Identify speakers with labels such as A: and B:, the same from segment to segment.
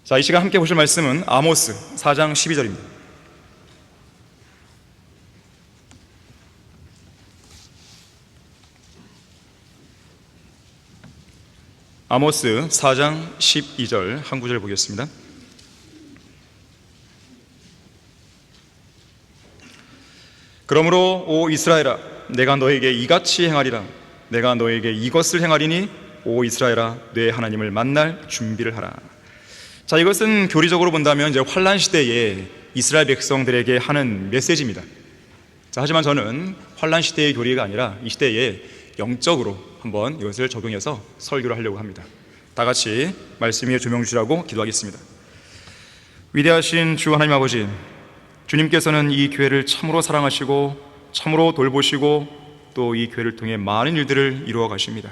A: 자, 이 시간 함께 보실 말씀은 아모스 4장 12절입니다. 아모스 4장 12절 한 구절 보겠습니다. 그러므로 오 이스라엘아, 내가 너에게 이같이 행하리라. 내가 너에게 이것을 행하리니 오 이스라엘아, 내 하나님을 만날 준비를 하라. 자, 이것은 교리적으로 본다면 이제 환란 시대에 이스라엘 백성들에게 하는 메시지입니다. 자, 하지만 저는 환란 시대의 교리가 아니라 이 시대에 영적으로 한번 이것을 적용해서 설교를 하려고 합니다. 다 같이 말씀 위에 조명 주시라고 기도하겠습니다. 위대하신 주 하나님 아버지, 주님께서는 이 교회를 참으로 사랑하시고 참으로 돌보시고 또 이 교회를 통해 많은 일들을 이루어 가십니다.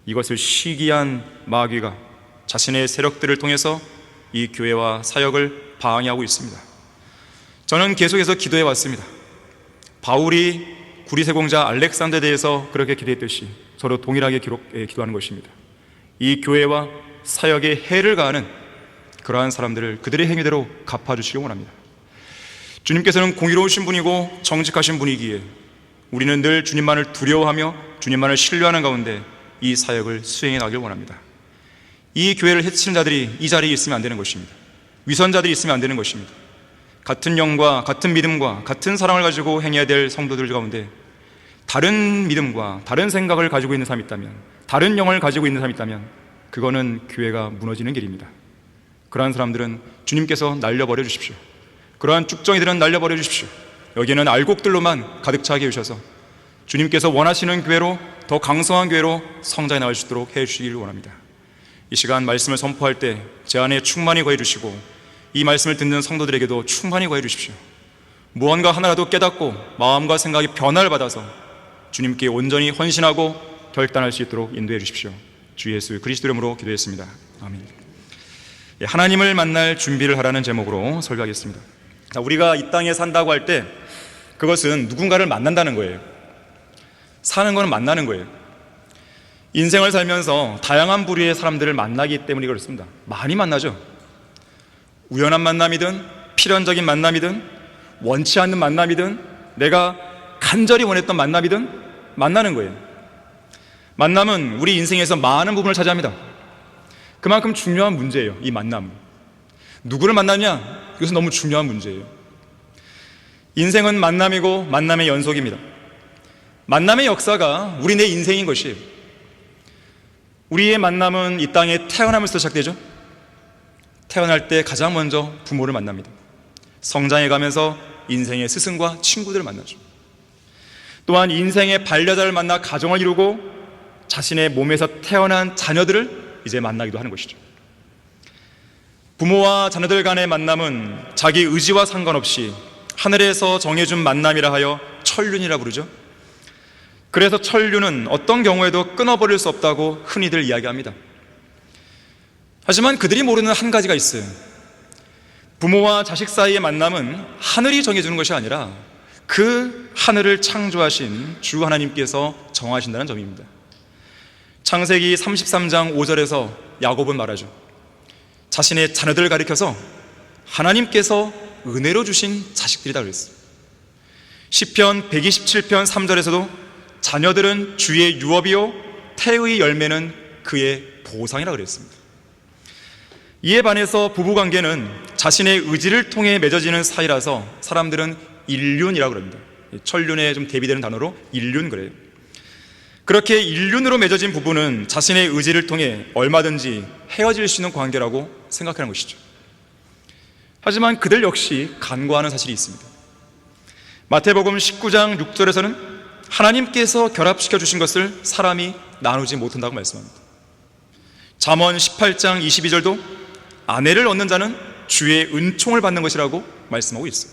A: 이것을 시기한 마귀가 자신의 세력들을 통해서 이 교회와 사역을 방해하고 있습니다. 저는 계속해서 기도해 왔습니다. 바울이 구리세공자 알렉산더에 대해서 그렇게 기도했듯이 저도 동일하게 기도하는 것입니다. 이 교회와 사역에 해를 가하는 그러한 사람들을 그들의 행위대로 갚아주시기 원합니다. 주님께서는 공의로우신 분이고 정직하신 분이기에 우리는 늘 주님만을 두려워하며 주님만을 신뢰하는 가운데 이 사역을 수행해 나가길 원합니다. 이 교회를 해치는 자들이 이 자리에 있으면 안 되는 것입니다. 위선자들이 있으면 안 되는 것입니다. 같은 영과 같은 믿음과 같은 사랑을 가지고 행해야 될 성도들 가운데 다른 믿음과 다른 생각을 가지고 있는 사람이 있다면, 다른 영을 가지고 있는 사람이 있다면 그거는 교회가 무너지는 길입니다. 그러한 사람들은 주님께서 날려버려 주십시오. 그러한 쭉정이들은 날려버려 주십시오. 여기에는 알곡들로만 가득 차게 해주셔서 주님께서 원하시는 교회로, 더 강성한 교회로 성장해 나갈 수 있도록 해주시기를 원합니다. 이 시간 말씀을 선포할 때 제 안에 충만히 거해 주시고 이 말씀을 듣는 성도들에게도 충만히 거해 주십시오. 무언가 하나라도 깨닫고 마음과 생각이 변화를 받아서 주님께 온전히 헌신하고 결단할 수 있도록 인도해 주십시오. 주 예수 그리스도 이름으로 기도했습니다. 아멘. 하나님을 만날 준비를 하라는 제목으로 설교하겠습니다. 자, 우리가 이 땅에 산다고 할 때 그것은 누군가를 만난다는 거예요. 사는 것은 만나는 거예요. 인생을 살면서 다양한 부류의 사람들을 만나기 때문에 그렇습니다. 많이 만나죠. 우연한 만남이든 필연적인 만남이든 원치 않는 만남이든 내가 간절히 원했던 만남이든 만나는 거예요. 만남은 우리 인생에서 많은 부분을 차지합니다. 그만큼 중요한 문제예요. 이 만남, 누구를 만나냐, 이것은 너무 중요한 문제예요. 인생은 만남이고 만남의 연속입니다. 만남의 역사가 우리 내 인생인 것이에요. 우리의 만남은 이 땅에 태어나면서 시작되죠. 태어날 때 가장 먼저 부모를 만납니다. 성장해 가면서 인생의 스승과 친구들을 만나죠. 또한 인생의 반려자를 만나 가정을 이루고 자신의 몸에서 태어난 자녀들을 이제 만나기도 하는 것이죠. 부모와 자녀들 간의 만남은 자기 의지와 상관없이 하늘에서 정해준 만남이라 하여 천륜이라 부르죠. 그래서 천륜은 어떤 경우에도 끊어버릴 수 없다고 흔히들 이야기합니다. 하지만 그들이 모르는 한 가지가 있어요. 부모와 자식 사이의 만남은 하늘이 정해주는 것이 아니라 그 하늘을 창조하신 주 하나님께서 정하신다는 점입니다. 창세기 33장 5절에서 야곱은 말하죠. 자신의 자녀들을 가리켜서 하나님께서 은혜로 주신 자식들이다 그랬어요. 시편 127편 3절에서도 자녀들은 주의 유업이요 태의 열매는 그의 보상이라 그랬습니다. 이에 반해서 부부관계는 자신의 의지를 통해 맺어지는 사이라서 사람들은 일륜이라고 합니다. 천륜에 좀 대비되는 단어로 일륜 그래요. 그렇게 일륜으로 맺어진 부부는 자신의 의지를 통해 얼마든지 헤어질 수 있는 관계라고 생각하는 것이죠. 하지만 그들 역시 간과하는 사실이 있습니다. 마태복음 19장 6절에서는 하나님께서 결합시켜 주신 것을 사람이 나누지 못한다고 말씀합니다. 잠언 18장 22절도 아내를 얻는 자는 주의 은총을 받는 것이라고 말씀하고 있어요.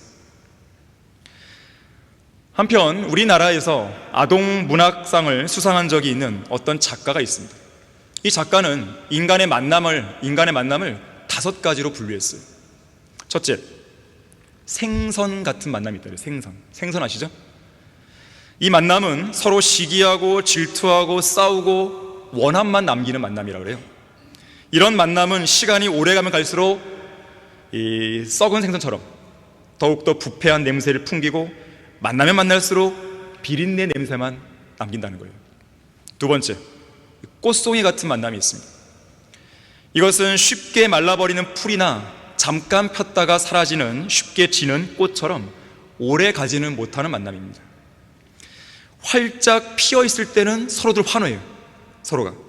A: 한편 우리나라에서 아동 문학상을 수상한 적이 있는 어떤 작가가 있습니다. 이 작가는 인간의 만남을 5가지로 분류했어요. 첫째, 생선 같은 만남이 있다. 생선 아시죠? 이 만남은 서로 시기하고 질투하고 싸우고 원한만 남기는 만남이라고 그래요. 이런 만남은 시간이 오래가면 갈수록 이 썩은 생선처럼 더욱더 부패한 냄새를 풍기고 만나면 만날수록 비린내 냄새만 남긴다는 거예요. 두 번째, 꽃송이 같은 만남이 있습니다. 이것은 쉽게 말라버리는 풀이나 잠깐 폈다가 사라지는 쉽게 지는 꽃처럼 오래 가지는 못하는 만남입니다. 활짝 피어 있을 때는 서로들 환호해요. 서로가.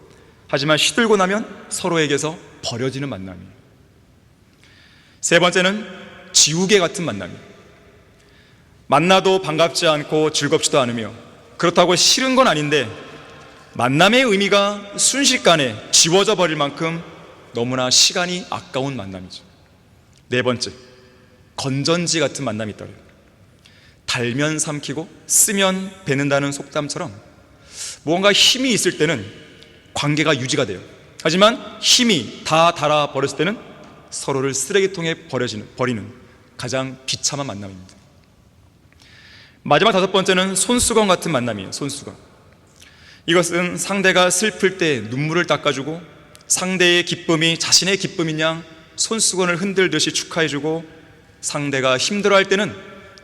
A: 하지만 시들고 나면 서로에게서 버려지는 만남이에요. 세 번째는 지우개 같은 만남이에요. 만나도 반갑지 않고 즐겁지도 않으며 그렇다고 싫은 건 아닌데 만남의 의미가 순식간에 지워져 버릴 만큼 너무나 시간이 아까운 만남이죠. 네 번째, 건전지 같은 만남이 있다 그래요. 달면 삼키고 쓰면 베는다는 속담처럼 무언가 힘이 있을 때는 관계가 유지가 돼요. 하지만 힘이 다 닳아버렸을 때는 서로를 쓰레기통에 버리는 가장 비참한 만남입니다. 마지막 다섯 번째는 손수건 같은 만남이에요. 손수건. 이것은 상대가 슬플 때 눈물을 닦아주고 상대의 기쁨이 자신의 기쁨인 양 손수건을 흔들듯이 축하해주고 상대가 힘들어할 때는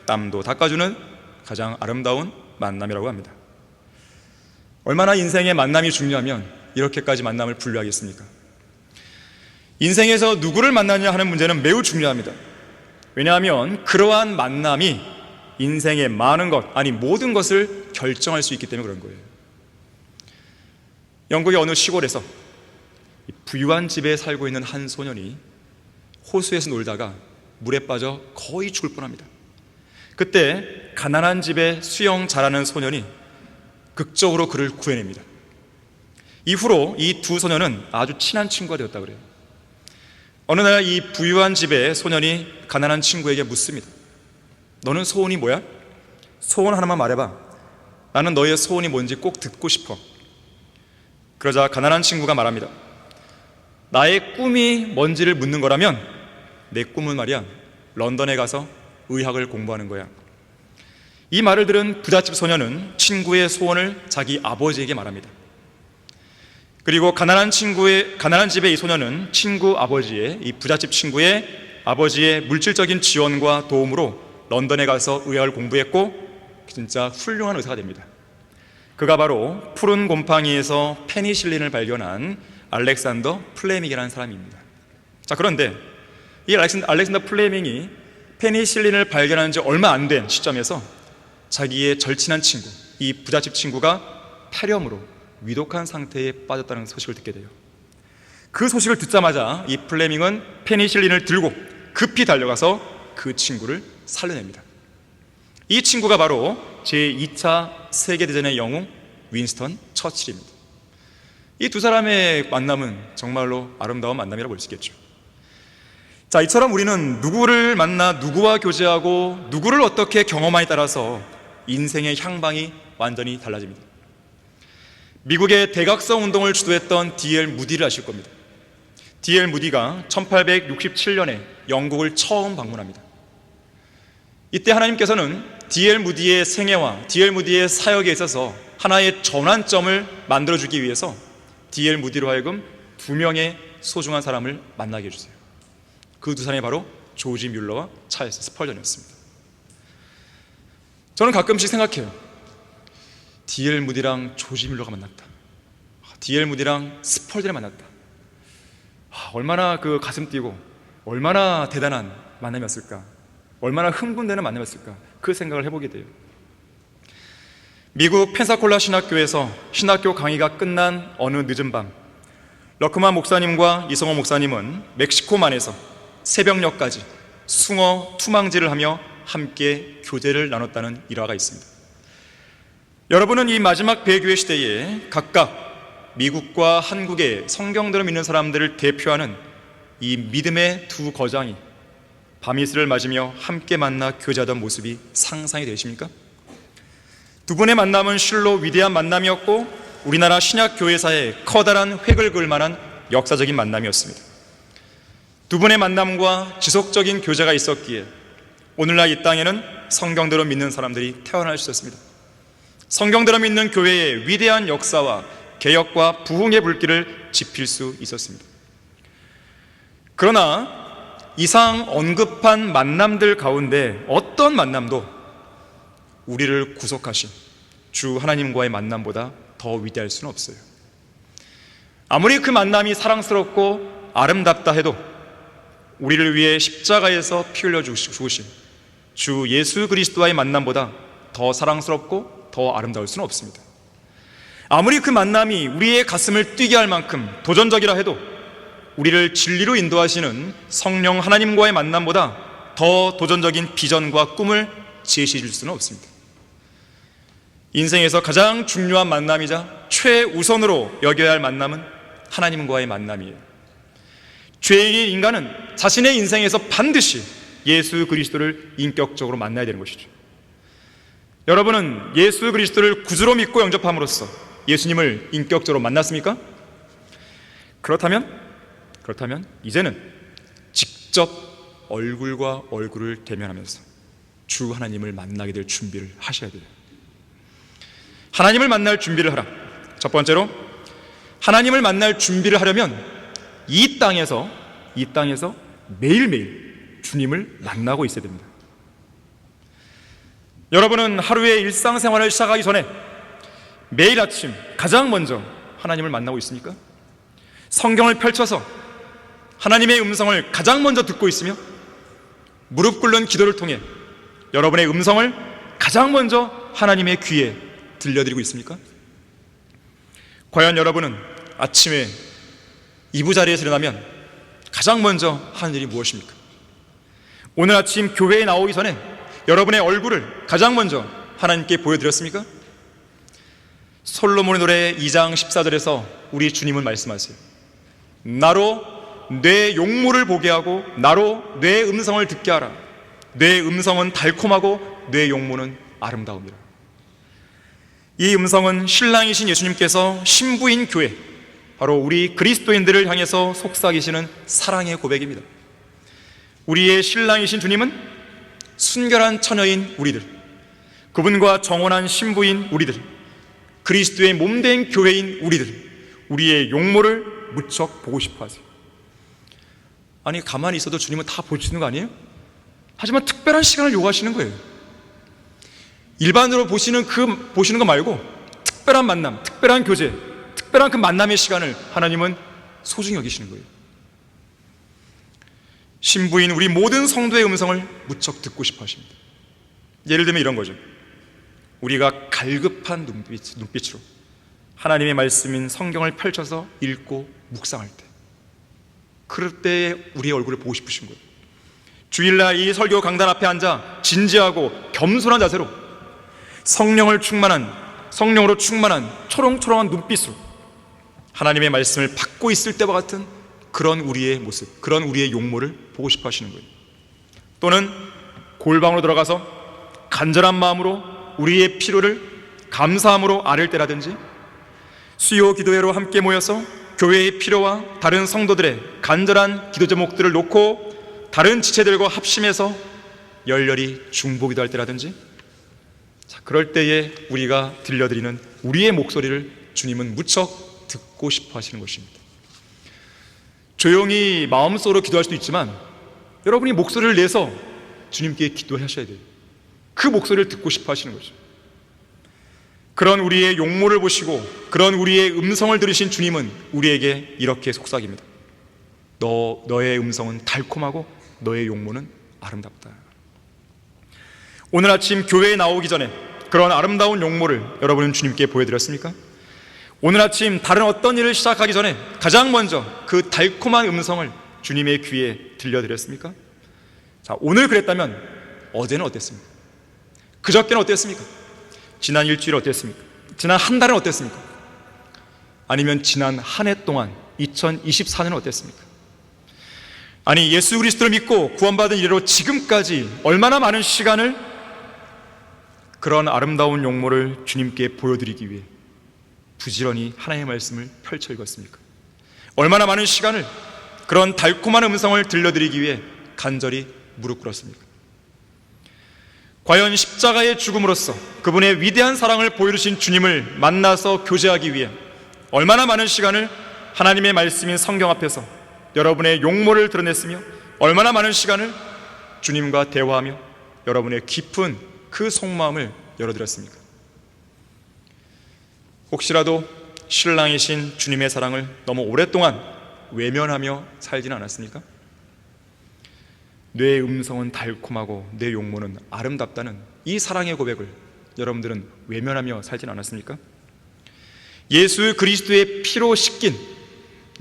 A: 땀도 닦아주는 가장 아름다운 만남이라고 합니다. 얼마나 인생의 만남이 중요하면 이렇게까지 만남을 분류하겠습니까? 인생에서 누구를 만나냐 하는 문제는 매우 중요합니다. 왜냐하면 그러한 만남이 인생의 많은 것, 아니 모든 것을 결정할 수 있기 때문에 그런 거예요. 영국의 어느 시골에서 부유한 집에 살고 있는 한 소년이 호수에서 놀다가 물에 빠져 거의 죽을 뻔합니다. 그때 가난한 집에 수영 잘하는 소년이 극적으로 그를 구해냅니다. 이후로 이 두 소년은 아주 친한 친구가 되었다고 그래요. 어느 날 이 부유한 집의 소년이 가난한 친구에게 묻습니다. 너는 소원이 뭐야? 소원 하나만 말해봐. 나는 너의 소원이 뭔지 꼭 듣고 싶어. 그러자 가난한 친구가 말합니다. 나의 꿈이 뭔지를 묻는 거라면 내 꿈은 말이야 런던에 가서 의학을 공부하는 거야. 이 말을 들은 부잣집 소년은 친구의 소원을 자기 아버지에게 말합니다. 그리고 가난한 집의 이 소년은 친구 아버지의, 이 부잣집 친구의 아버지의 물질적인 지원과 도움으로 런던에 가서 의학을 공부했고 진짜 훌륭한 의사가 됩니다. 그가 바로 푸른 곰팡이에서 페니실린을 발견한 알렉산더 플레밍이라는 사람입니다. 자, 그런데 이 알렉산더 플레밍이 페니실린을 발견한 지 얼마 안 된 시점에서 자기의 절친한 친구, 이 부잣집 친구가 폐렴으로 위독한 상태에 빠졌다는 소식을 듣게 돼요. 그 소식을 듣자마자 이 플레밍은 페니실린을 들고 급히 달려가서 그 친구를 살려냅니다. 이 친구가 바로 제2차 세계대전의 영웅 윈스턴 처칠입니다. 이 두 사람의 만남은 정말로 아름다운 만남이라고 볼 수 있겠죠. 자, 이처럼 우리는 누구를 만나 누구와 교제하고 누구를 어떻게 경험하에 따라서 인생의 향방이 완전히 달라집니다. 미국의 대각성 운동을 주도했던 D.L. 무디를 아실 겁니다. D.L. 무디가 1867년에 영국을 처음 방문합니다. 이때 하나님께서는 D.L. 무디의 생애와 D.L. 무디의 사역에 있어서 하나의 전환점을 만들어주기 위해서 D.L. 무디로 하여금 두 명의 소중한 사람을 만나게 해주세요. 그 두 사람이 바로 조지 뮬러와 찰스 스펄전이었습니다. 저는 가끔씩 생각해요. D.L. 무디랑 조지 뮬러가 만났다. D.L. 무디랑 스펄전이 만났다. 얼마나 그 가슴 뛰고 얼마나 대단한 만남이었을까. 얼마나 흥분되는 만남이었을까. 그 생각을 해보게 돼요. 미국 펜사콜라 신학교에서 신학교 강의가 끝난 어느 늦은 밤, 러크만 목사님과 이성호 목사님은 멕시코만에서 새벽녘까지 숭어 투망질을 하며 함께 교제를 나눴다는 일화가 있습니다. 여러분은 이 마지막 배교의 시대에 각각 미국과 한국의 성경들을 믿는 사람들을 대표하는 이 믿음의 두 거장이 밤이슬을 맞으며 함께 만나 교제하던 모습이 상상이 되십니까? 두 분의 만남은 실로 위대한 만남이었고 우리나라 신약교회사에 커다란 획을 그을 만한 역사적인 만남이었습니다. 두 분의 만남과 지속적인 교제가 있었기에 오늘날 이 땅에는 성경대로 믿는 사람들이 태어날 수 있었습니다. 성경대로 믿는 교회의 위대한 역사와 개혁과 부흥의 불길을 지필 수 있었습니다. 그러나 이상 언급한 만남들 가운데 어떤 만남도 우리를 구속하신 주 하나님과의 만남보다 더 위대할 수는 없어요. 아무리 그 만남이 사랑스럽고 아름답다 해도 우리를 위해 십자가에서 피 흘려 죽으신 주 예수 그리스도와의 만남보다 더 사랑스럽고 더 아름다울 수는 없습니다. 아무리 그 만남이 우리의 가슴을 뛰게 할 만큼 도전적이라 해도 우리를 진리로 인도하시는 성령 하나님과의 만남보다 더 도전적인 비전과 꿈을 제시해 줄 수는 없습니다. 인생에서 가장 중요한 만남이자 최우선으로 여겨야 할 만남은 하나님과의 만남이에요. 죄인인 인간은 자신의 인생에서 반드시 예수 그리스도를 인격적으로 만나야 되는 것이죠. 여러분은 예수 그리스도를 구주로 믿고 영접함으로써 예수님을 인격적으로 만났습니까? 그렇다면 이제는 직접 얼굴과 얼굴을 대면하면서 주 하나님을 만나게 될 준비를 하셔야 돼요. 하나님을 만날 준비를 하라. 첫 번째로, 하나님을 만날 준비를 하려면 이 땅에서 매일매일 주님을 만나고 있어야 됩니다. 여러분은 하루의 일상생활을 시작하기 전에 매일 아침 가장 먼저 하나님을 만나고 있습니까? 성경을 펼쳐서 하나님의 음성을 가장 먼저 듣고 있으며 무릎 꿇는 기도를 통해 여러분의 음성을 가장 먼저 하나님의 귀에 들려드리고 있습니까? 과연 여러분은 아침에 이부자리에서 일어나면 가장 먼저 하는 일이 무엇입니까? 오늘 아침 교회에 나오기 전에 여러분의 얼굴을 가장 먼저 하나님께 보여드렸습니까? 솔로몬의 노래 2장 14절에서 우리 주님은 말씀하세요. 나로 내 용모를 보게 하고 나로 내 음성을 듣게 하라. 내 음성은 달콤하고 내 용모는 아름다움이라. 이 음성은 신랑이신 예수님께서 신부인 교회, 바로 우리 그리스도인들을 향해서 속삭이시는 사랑의 고백입니다. 우리의 신랑이신 주님은 순결한 처녀인 우리들, 그분과 정혼한 신부인 우리들, 그리스도의 몸된 교회인 우리들, 우리의 용모를 무척 보고 싶어 하세요. 아니, 가만히 있어도 주님은 다 보시는 거 아니에요? 하지만 특별한 시간을 요구하시는 거예요. 일반으로 보시는 거 말고 특별한 만남, 특별한 교제, 특별한 그 만남의 시간을 하나님은 소중히 여기시는 거예요. 신부인 우리 모든 성도의 음성을 무척 듣고 싶어 하십니다. 예를 들면 이런 거죠. 우리가 갈급한 눈빛으로 하나님의 말씀인 성경을 펼쳐서 읽고 묵상할 때, 그럴 때 우리의 얼굴을 보고 싶으신 거예요. 주일날 이 설교 강단 앞에 앉아 진지하고 겸손한 자세로 성령으로 충만한 초롱초롱한 눈빛으로 하나님의 말씀을 받고 있을 때와 같은 그런 우리의 모습, 그런 우리의 용모를 보고 싶어 하시는 거예요. 또는 골방으로 들어가서 간절한 마음으로 우리의 필요를 감사함으로 아뢰을 때라든지, 수요 기도회로 함께 모여서 교회의 필요와 다른 성도들의 간절한 기도 제목들을 놓고 다른 지체들과 합심해서 열렬히 중보기도 할 때라든지, 그럴 때에 우리가 들려드리는 우리의 목소리를 주님은 무척 듣고 싶어 하시는 것입니다. 조용히 마음속으로 기도할 수도 있지만 여러분이 목소리를 내서 주님께 기도하셔야 돼요. 그 목소리를 듣고 싶어 하시는 거죠. 그런 우리의 용모를 보시고 그런 우리의 음성을 들으신 주님은 우리에게 이렇게 속삭입니다. 너의 음성은 달콤하고 너의 용모는 아름답다. 오늘 아침 교회에 나오기 전에 그런 아름다운 용모를 여러분은 주님께 보여드렸습니까? 오늘 아침 다른 어떤 일을 시작하기 전에 가장 먼저 그 달콤한 음성을 주님의 귀에 들려드렸습니까? 자, 오늘 그랬다면 어제는 어땠습니까? 그저께는 어땠습니까? 지난 일주일 어땠습니까? 지난 한 달은 어땠습니까? 아니면 지난 한 해 동안 2024년은 어땠습니까? 아니, 예수 그리스도를 믿고 구원받은 이래로 지금까지 얼마나 많은 시간을 그런 아름다운 용모를 주님께 보여드리기 위해 부지런히 하나님의 말씀을 펼쳐 읽었습니까? 얼마나 많은 시간을 그런 달콤한 음성을 들려드리기 위해 간절히 무릎 꿇었습니까? 과연 십자가의 죽음으로써 그분의 위대한 사랑을 보여주신 주님을 만나서 교제하기 위해 얼마나 많은 시간을 하나님의 말씀인 성경 앞에서 여러분의 용모를 드러냈으며 얼마나 많은 시간을 주님과 대화하며 여러분의 깊은 그 속마음을 열어드렸습니까? 혹시라도 신랑이신 주님의 사랑을 너무 오랫동안 외면하며 살지는 않았습니까? 뇌의 음성은 달콤하고 내 용모는 아름답다는 이 사랑의 고백을 여러분들은 외면하며 살지는 않았습니까? 예수 그리스도의 피로 씻긴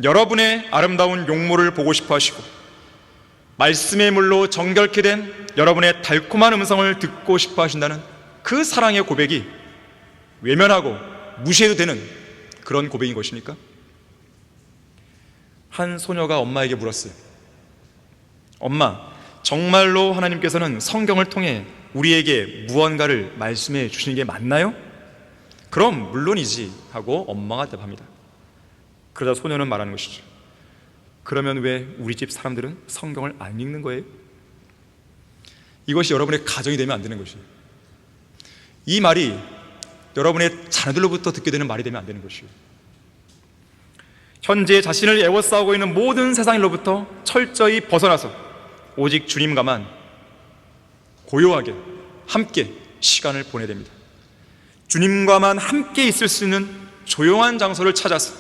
A: 여러분의 아름다운 용모를 보고 싶어 하시고 말씀의 물로 정결케 된 여러분의 달콤한 음성을 듣고 싶어 하신다는 그 사랑의 고백이 외면하고 무시해도 되는 그런 고백인 것입니까? 한 소녀가 엄마에게 물었어요. 엄마, 정말로 하나님께서는 성경을 통해 우리에게 무언가를 말씀해 주시는 게 맞나요? 그럼 물론이지 하고 엄마가 대답합니다. 그러자 소녀는 말하는 것이죠. 그러면 왜 우리 집 사람들은 성경을 안 읽는 거예요? 이것이 여러분의 가정이 되면 안 되는 것이에요. 이 말이 여러분의 자녀들로부터 듣게 되는 말이 되면 안 되는 것이에요. 현재 자신을 애워싸고 있는 모든 세상 일로부터 철저히 벗어나서 오직 주님과만 고요하게 함께 시간을 보내야 됩니다. 주님과만 함께 있을 수 있는 조용한 장소를 찾아서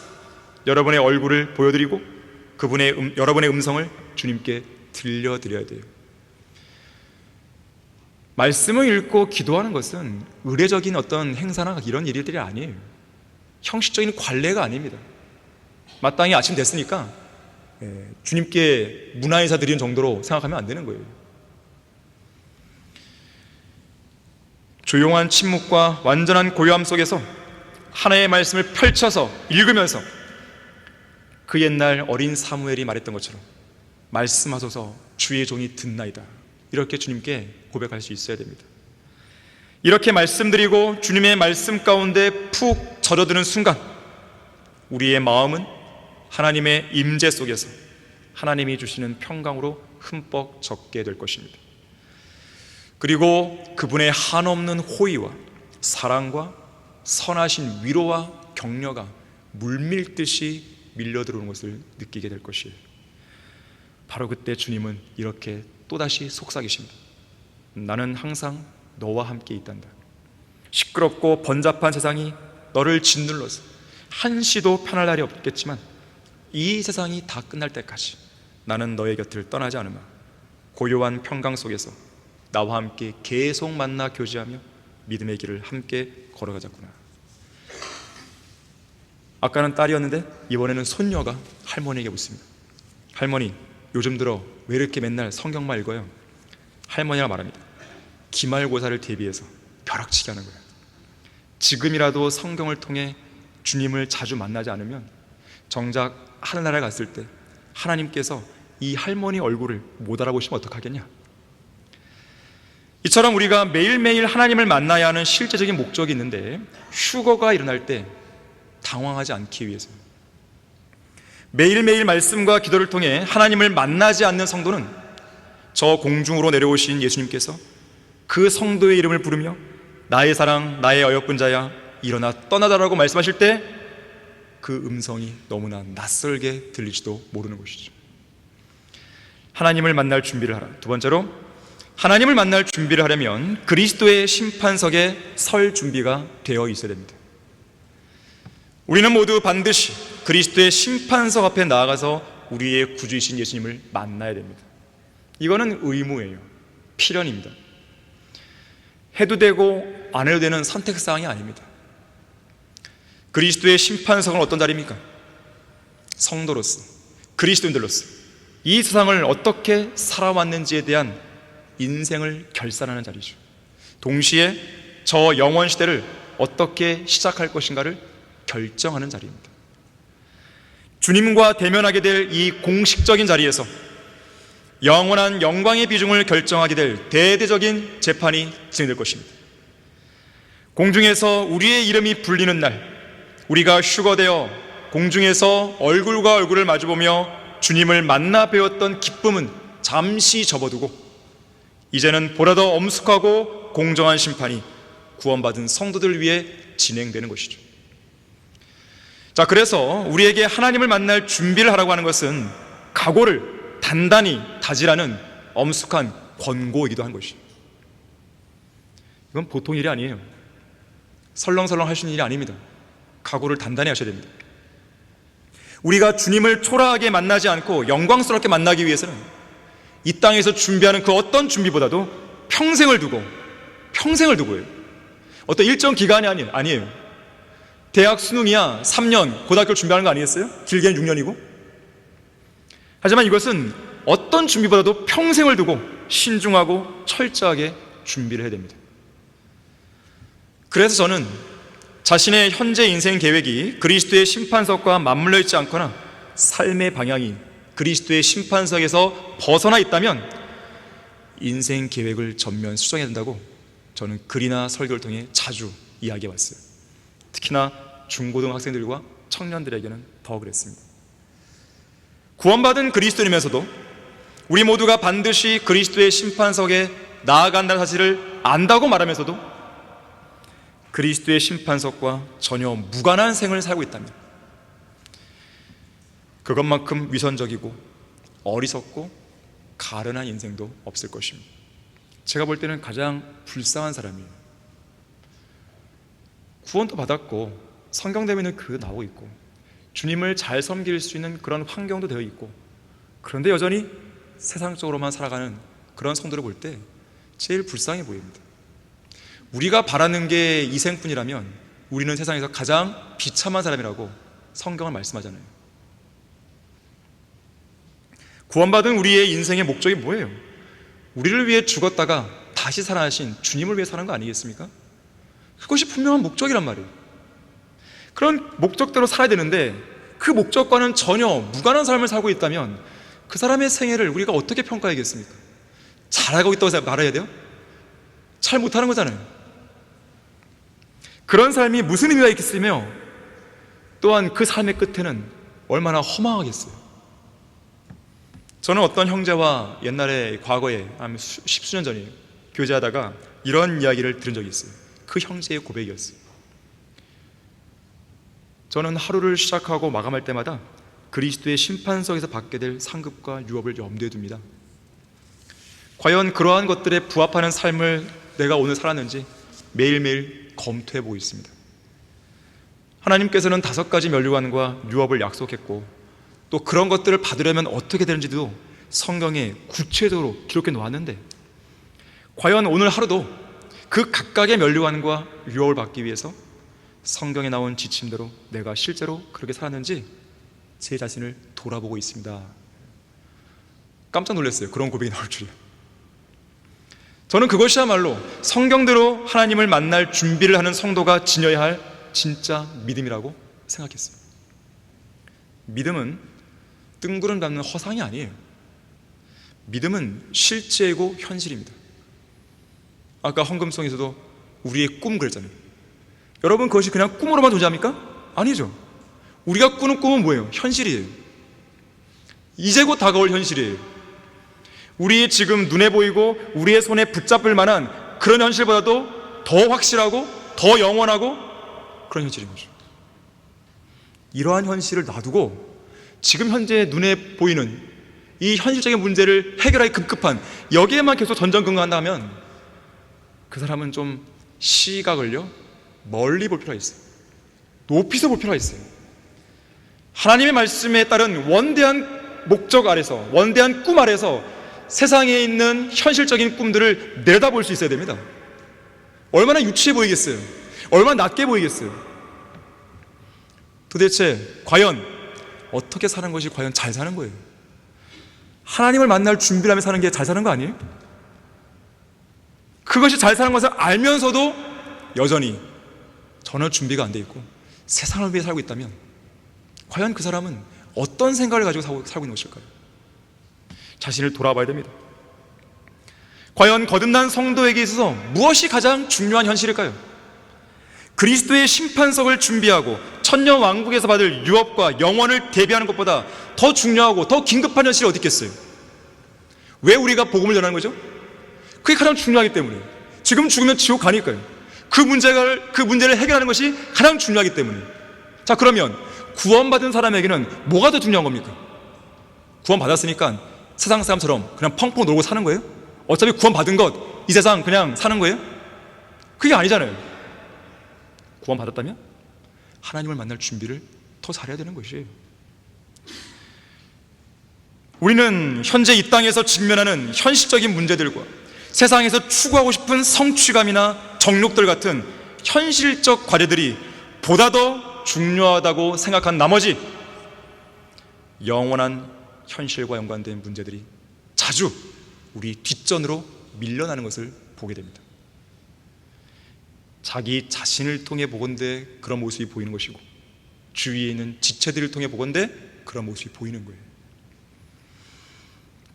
A: 여러분의 얼굴을 보여드리고 여러분의 음성을 주님께 들려드려야 돼요. 말씀을 읽고 기도하는 것은 의례적인 어떤 행사나 이런 일들이 아니에요. 형식적인 관례가 아닙니다. 마땅히 아침 됐으니까 주님께 문화인사 드리는 정도로 생각하면 안 되는 거예요. 조용한 침묵과 완전한 고요함 속에서 하나의 말씀을 펼쳐서 읽으면서 그 옛날 어린 사무엘이 말했던 것처럼 말씀하소서 주의 종이 듣나이다, 이렇게 주님께 고백할 수 있어야 됩니다. 이렇게 말씀드리고 주님의 말씀 가운데 푹 젖어드는 순간 우리의 마음은 하나님의 임재 속에서 하나님이 주시는 평강으로 흠뻑 젖게 될 것입니다. 그리고 그분의 한없는 호의와 사랑과 선하신 위로와 격려가 물밀듯이 밀려들어오는 것을 느끼게 될 것이에요. 바로 그때 주님은 이렇게 또다시 속삭이십니다. 나는 항상 너와 함께 있단다. 시끄럽고 번잡한 세상이 너를 짓눌러서 한시도 편할 날이 없겠지만 이 세상이 다 끝날 때까지 나는 너의 곁을 떠나지 않으마. 고요한 평강 속에서 나와 함께 계속 만나 교제하며 믿음의 길을 함께 걸어가자꾸나. 아까는 딸이었는데 이번에는 손녀가 할머니에게 묻습니다. 할머니, 요즘 들어 왜 이렇게 맨날 성경만 읽어요? 할머니가 말합니다. 기말고사를 대비해서 벼락치기 하는 거예요. 지금이라도 성경을 통해 주님을 자주 만나지 않으면 정작 하늘나라에 갔을 때 하나님께서 이 할머니 얼굴을 못 알아보시면 어떡하겠냐. 이처럼 우리가 매일매일 하나님을 만나야 하는 실제적인 목적이 있는데 휴거가 일어날 때 당황하지 않기 위해서 매일매일 말씀과 기도를 통해 하나님을 만나지 않는 성도는 저 공중으로 내려오신 예수님께서 그 성도의 이름을 부르며 나의 사랑, 나의 어여쁜 자야 일어나 떠나다라고 말씀하실 때 그 음성이 너무나 낯설게 들릴지도 모르는 것이죠. 하나님을 만날 준비를 하라. 두 번째로, 하나님을 만날 준비를 하려면 그리스도의 심판석에 설 준비가 되어 있어야 됩니다. 우리는 모두 반드시 그리스도의 심판석 앞에 나아가서 우리의 구주이신 예수님을 만나야 됩니다. 이거는 의무예요. 필연입니다. 해도 되고 안 해도 되는 선택사항이 아닙니다. 그리스도의 심판석은 어떤 자리입니까? 성도로서, 그리스도인들로서 이 세상을 어떻게 살아왔는지에 대한 인생을 결산하는 자리죠. 동시에 저 영원 시대를 어떻게 시작할 것인가를 결정하는 자리입니다. 주님과 대면하게 될 이 공식적인 자리에서 영원한 영광의 비중을 결정하게 될 대대적인 재판이 진행될 것입니다. 공중에서 우리의 이름이 불리는 날, 우리가 휴거되어 공중에서 얼굴과 얼굴을 마주보며 주님을 만나 배웠던 기쁨은 잠시 접어두고 이제는 보다 더 엄숙하고 공정한 심판이 구원받은 성도들 위해 진행되는 것이죠. 자, 그래서 우리에게 하나님을 만날 준비를 하라고 하는 것은 각오를 단단히 다지라는 엄숙한 권고이기도 한 것이에요. 이건 보통 일이 아니에요. 설렁설렁 하시는 일이 아닙니다. 각오를 단단히 하셔야 됩니다. 우리가 주님을 초라하게 만나지 않고 영광스럽게 만나기 위해서는 이 땅에서 준비하는 그 어떤 준비보다도 평생을 두고요. 어떤 일정 기간이 아니에요. 대학 수능이야 3년, 고등학교를 준비하는 거 아니겠어요? 길게는 6년이고. 하지만 이것은 어떤 준비보다도 평생을 두고 신중하고 철저하게 준비를 해야 됩니다. 그래서 저는 자신의 현재 인생 계획이 그리스도의 심판석과 맞물려 있지 않거나 삶의 방향이 그리스도의 심판석에서 벗어나 있다면 인생 계획을 전면 수정해야 된다고 저는 글이나 설교를 통해 자주 이야기해 왔어요. 특히나 중고등학생들과 청년들에게는 더 그랬습니다. 구원받은 그리스도인이면서도 우리 모두가 반드시 그리스도의 심판석에 나아간다는 사실을 안다고 말하면서도 그리스도의 심판석과 전혀 무관한 생을 살고 있다면 그것만큼 위선적이고 어리석고 가련한 인생도 없을 것입니다. 제가 볼 때는 가장 불쌍한 사람이에요. 구원도 받았고 성경대면은 나오고 있고 주님을 잘 섬길 수 있는 그런 환경도 되어 있고, 그런데 여전히 세상적으로만 살아가는 그런 성도를 볼 때 제일 불쌍해 보입니다. 우리가 바라는 게 이 생뿐이라면 우리는 세상에서 가장 비참한 사람이라고 성경은 말씀하잖아요. 구원받은 우리의 인생의 목적이 뭐예요? 우리를 위해 죽었다가 다시 살아나신 주님을 위해 사는 거 아니겠습니까? 그것이 분명한 목적이란 말이에요. 그런 목적대로 살아야 되는데 그 목적과는 전혀 무관한 삶을 살고 있다면 그 사람의 생애를 우리가 어떻게 평가하겠습니까? 잘하고 있다고 말해야 돼요? 잘 못하는 거잖아요. 그런 삶이 무슨 의미가 있겠으며 또한 그 삶의 끝에는 얼마나 허망하겠어요. 저는 어떤 형제와 옛날에 과거에 한 십수년 전이에요, 교제하다가 이런 이야기를 들은 적이 있어요. 그 형제의 고백이었어요. 저는 하루를 시작하고 마감할 때마다 그리스도의 심판석에서 받게 될 상급과 유업을 염두에 둡니다. 과연 그러한 것들에 부합하는 삶을 내가 오늘 살았는지 매일매일 검토해 보고 있습니다. 하나님께서는 5가지 면류관과 유업을 약속했고 또 그런 것들을 받으려면 어떻게 되는지도 성경에 구체적으로 기록해 놓았는데 과연 오늘 하루도 그 각각의 면류관과 유업을 받기 위해서 성경에 나온 지침대로 내가 실제로 그렇게 살았는지 제 자신을 돌아보고 있습니다. 깜짝 놀랐어요. 그런 고백이 나올 줄이야. 저는 그것이야말로 성경대로 하나님을 만날 준비를 하는 성도가 지녀야 할 진짜 믿음이라고 생각했어요. 믿음은 뜬구름 잡는 허상이 아니에요. 믿음은 실제이고 현실입니다. 아까 헌금송에서도 우리의 꿈 그랬잖아요. 여러분, 그것이 그냥 꿈으로만 존재합니까? 아니죠. 우리가 꾸는 꿈은 뭐예요? 현실이에요. 이제 곧 다가올 현실이에요. 우리의 지금 눈에 보이고 우리의 손에 붙잡을 만한 그런 현실보다도 더 확실하고 더 영원하고 그런 현실인 거죠. 이러한 현실을 놔두고 지금 현재 눈에 보이는 이 현실적인 문제를 해결하기 급급한 여기에만 계속 전전긍긍한다면 그 사람은 좀 시각을요 멀리 볼 필요가 있어요. 높이서 볼 필요가 있어요. 하나님의 말씀에 따른 원대한 목적 아래서, 원대한 꿈 아래서 세상에 있는 현실적인 꿈들을 내다볼 수 있어야 됩니다. 얼마나 유치해 보이겠어요? 얼마나 낮게 보이겠어요? 도대체 과연 어떻게 사는 것이 과연 잘 사는 거예요? 하나님을 만날 준비를 하며 사는 게 잘 사는 거 아니에요? 그것이 잘 사는 것을 알면서도 여전히 전혀 준비가 안 돼 있고 세상을 위해 살고 있다면 과연 그 사람은 어떤 생각을 가지고 살고 있는 것일까요? 자신을 돌아봐야 됩니다. 과연 거듭난 성도에게 있어서 무엇이 가장 중요한 현실일까요? 그리스도의 심판석을 준비하고 천년 왕국에서 받을 유업과 영원을 대비하는 것보다 더 중요하고 더 긴급한 현실이 어디 있겠어요? 왜 우리가 복음을 전하는 거죠? 그게 가장 중요하기 때문에. 지금 죽으면 지옥 가니까요. 그 문제를 해결하는 것이 가장 중요하기 때문에. 자, 그러면 구원받은 사람에게는 뭐가 더 중요한 겁니까? 구원받았으니까 세상 사람처럼 그냥 펑펑 놀고 사는 거예요? 어차피 구원받은 것 이 세상 그냥 사는 거예요? 그게 아니잖아요. 구원받았다면 하나님을 만날 준비를 더 잘해야 되는 것이에요. 우리는 현재 이 땅에서 직면하는 현실적인 문제들과 세상에서 추구하고 싶은 성취감이나 정욕들 같은 현실적 과제들이 보다 더 중요하다고 생각한 나머지 영원한 현실과 연관된 문제들이 자주 우리 뒷전으로 밀려나는 것을 보게 됩니다. 자기 자신을 통해 보건대 그런 모습이 보이는 것이고, 주위에 있는 지체들을 통해 보건대 그런 모습이 보이는 거예요.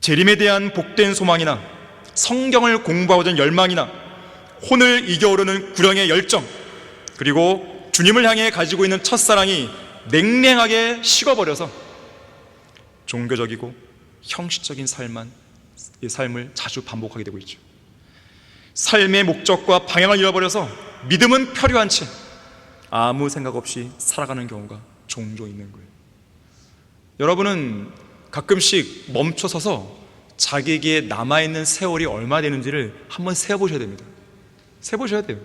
A: 재림에 대한 복된 소망이나 성경을 공부하고자 하는 열망이나 혼을 이겨오르는 구령의 열정, 그리고 주님을 향해 가지고 있는 첫사랑이 냉랭하게 식어버려서 종교적이고 형식적인 삶을 자주 반복하게 되고 있죠. 삶의 목적과 방향을 잃어버려서 믿음은 표류한 채 아무 생각 없이 살아가는 경우가 종종 있는 거예요. 여러분은 가끔씩 멈춰서서 자기에게 남아있는 세월이 얼마 되는지를 한번 세어보셔야 됩니다. 세어보셔야 돼요.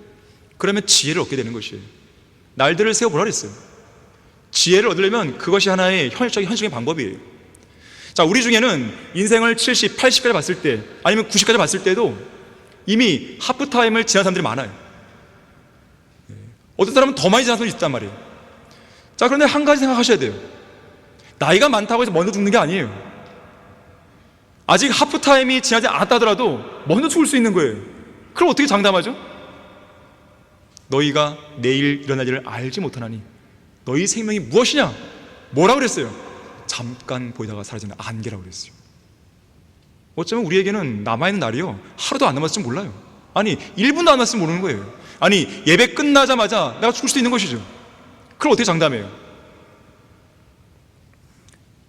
A: 그러면 지혜를 얻게 되는 것이에요. 날들을 세어보라 그랬어요. 지혜를 얻으려면 그것이 하나의 현실적인 방법이에요. 자, 우리 중에는 인생을 70, 80까지 봤을 때, 아니면 90까지 봤을 때도 이미 하프타임을 지난 사람들이 많아요. 어떤 사람은 더 많이 지난 사람이 있단 말이에요. 자, 그런데 한 가지 생각하셔야 돼요. 나이가 많다고 해서 먼저 죽는 게 아니에요. 아직 하프타임이 지나지 않았다 하더라도 먼저 죽을 수 있는 거예요. 그럼 어떻게 장담하죠? 너희가 내일 일어날 일을 알지 못하나니 너희 생명이 무엇이냐? 뭐라고 그랬어요? 잠깐 보이다가 사라지는 안개라고 그랬어요. 어쩌면 우리에게는 남아있는 날이요, 하루도 안 남았을지 몰라요. 아니 1분도 안 남았을지 모르는 거예요. 아니 예배 끝나자마자 내가 죽을 수도 있는 것이죠. 그럼 어떻게 장담해요?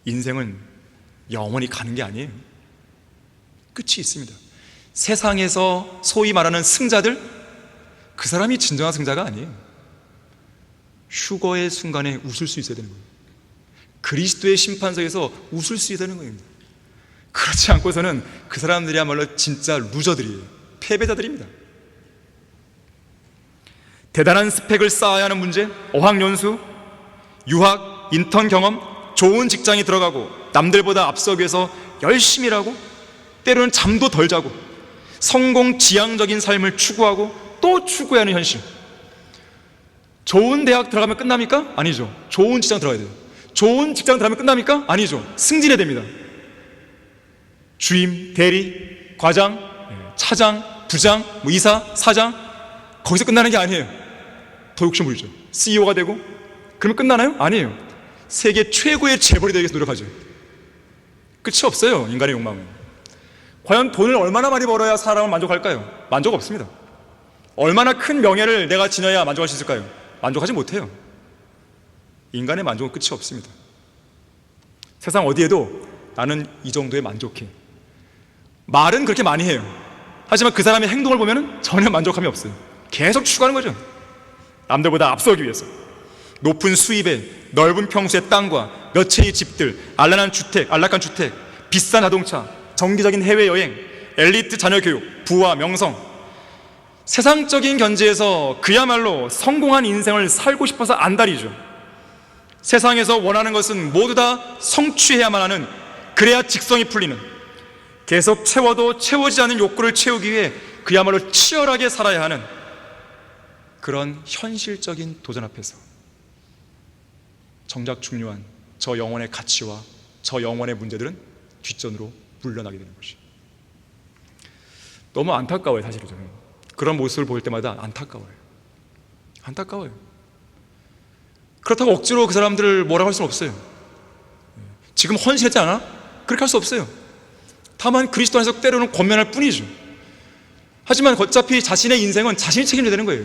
A: 인생은 영원히 가는 게 아니에요. 끝이 있습니다. 세상에서 소위 말하는 승자들, 그 사람이 진정한 승자가 아니에요. 휴거의 순간에 웃을 수 있어야 되는 거예요. 그리스도의 심판석에서 웃을 수 있어야 되는 겁니다. 그렇지 않고서는 그 사람들이야말로 진짜 루저들이에요. 패배자들입니다. 대단한 스펙을 쌓아야 하는 문제, 어학연수, 유학, 인턴 경험, 좋은 직장에 들어가고 남들보다 앞서기 위해서 열심히 일하고 때로는 잠도 덜 자고 성공 지향적인 삶을 추구하고 또 추구해야 하는 현실. 좋은 대학 들어가면 끝납니까? 아니죠. 좋은 직장 들어가야 돼요. 좋은 직장 들어가면 끝납니까? 아니죠. 승진해야 됩니다. 주임, 대리, 과장, 차장, 부장, 이사, 사장, 거기서 끝나는 게 아니에요. 더 욕심 부리죠. CEO가 되고 그러면 끝나나요? 아니에요. 세계 최고의 재벌이 되기 위해서 노력하죠. 끝이 없어요. 인간의 욕망은. 과연 돈을 얼마나 많이 벌어야 사람은 만족할까요? 만족 없습니다. 얼마나 큰 명예를 내가 지녀야 만족할 수 있을까요? 만족하지 못해요. 인간의 만족은 끝이 없습니다. 세상 어디에도 나는 이 정도에 만족해. 말은 그렇게 많이 해요. 하지만 그 사람의 행동을 보면 전혀 만족함이 없어요. 계속 추구하는 거죠. 남들보다 앞서기 위해서. 높은 수입에 넓은 평수의 땅과 몇 채의 집들, 안락한 주택, 비싼 자동차, 정기적인 해외여행, 엘리트 자녀 교육, 부와 명성, 세상적인 견지에서 그야말로 성공한 인생을 살고 싶어서 안달이죠. 세상에서 원하는 것은 모두 다 성취해야만 하는, 그래야 직성이 풀리는, 계속 채워도 채워지지 않는 욕구를 채우기 위해 그야말로 치열하게 살아야 하는 그런 현실적인 도전 앞에서 정작 중요한 저 영혼의 가치와 저 영혼의 문제들은 뒷전으로 물러나게 되는 것이 너무 안타까워요. 사실은 저는 그런 모습을 볼 때마다 안타까워요. 그렇다고 억지로 그 사람들을 뭐라고 할 수는 없어요. 지금 헌신했지 않아? 그렇게 할 수 없어요. 다만 그리스도 안에서 때로는 권면할 뿐이죠. 하지만 어차피 자신의 인생은 자신이 책임져야 되는 거예요.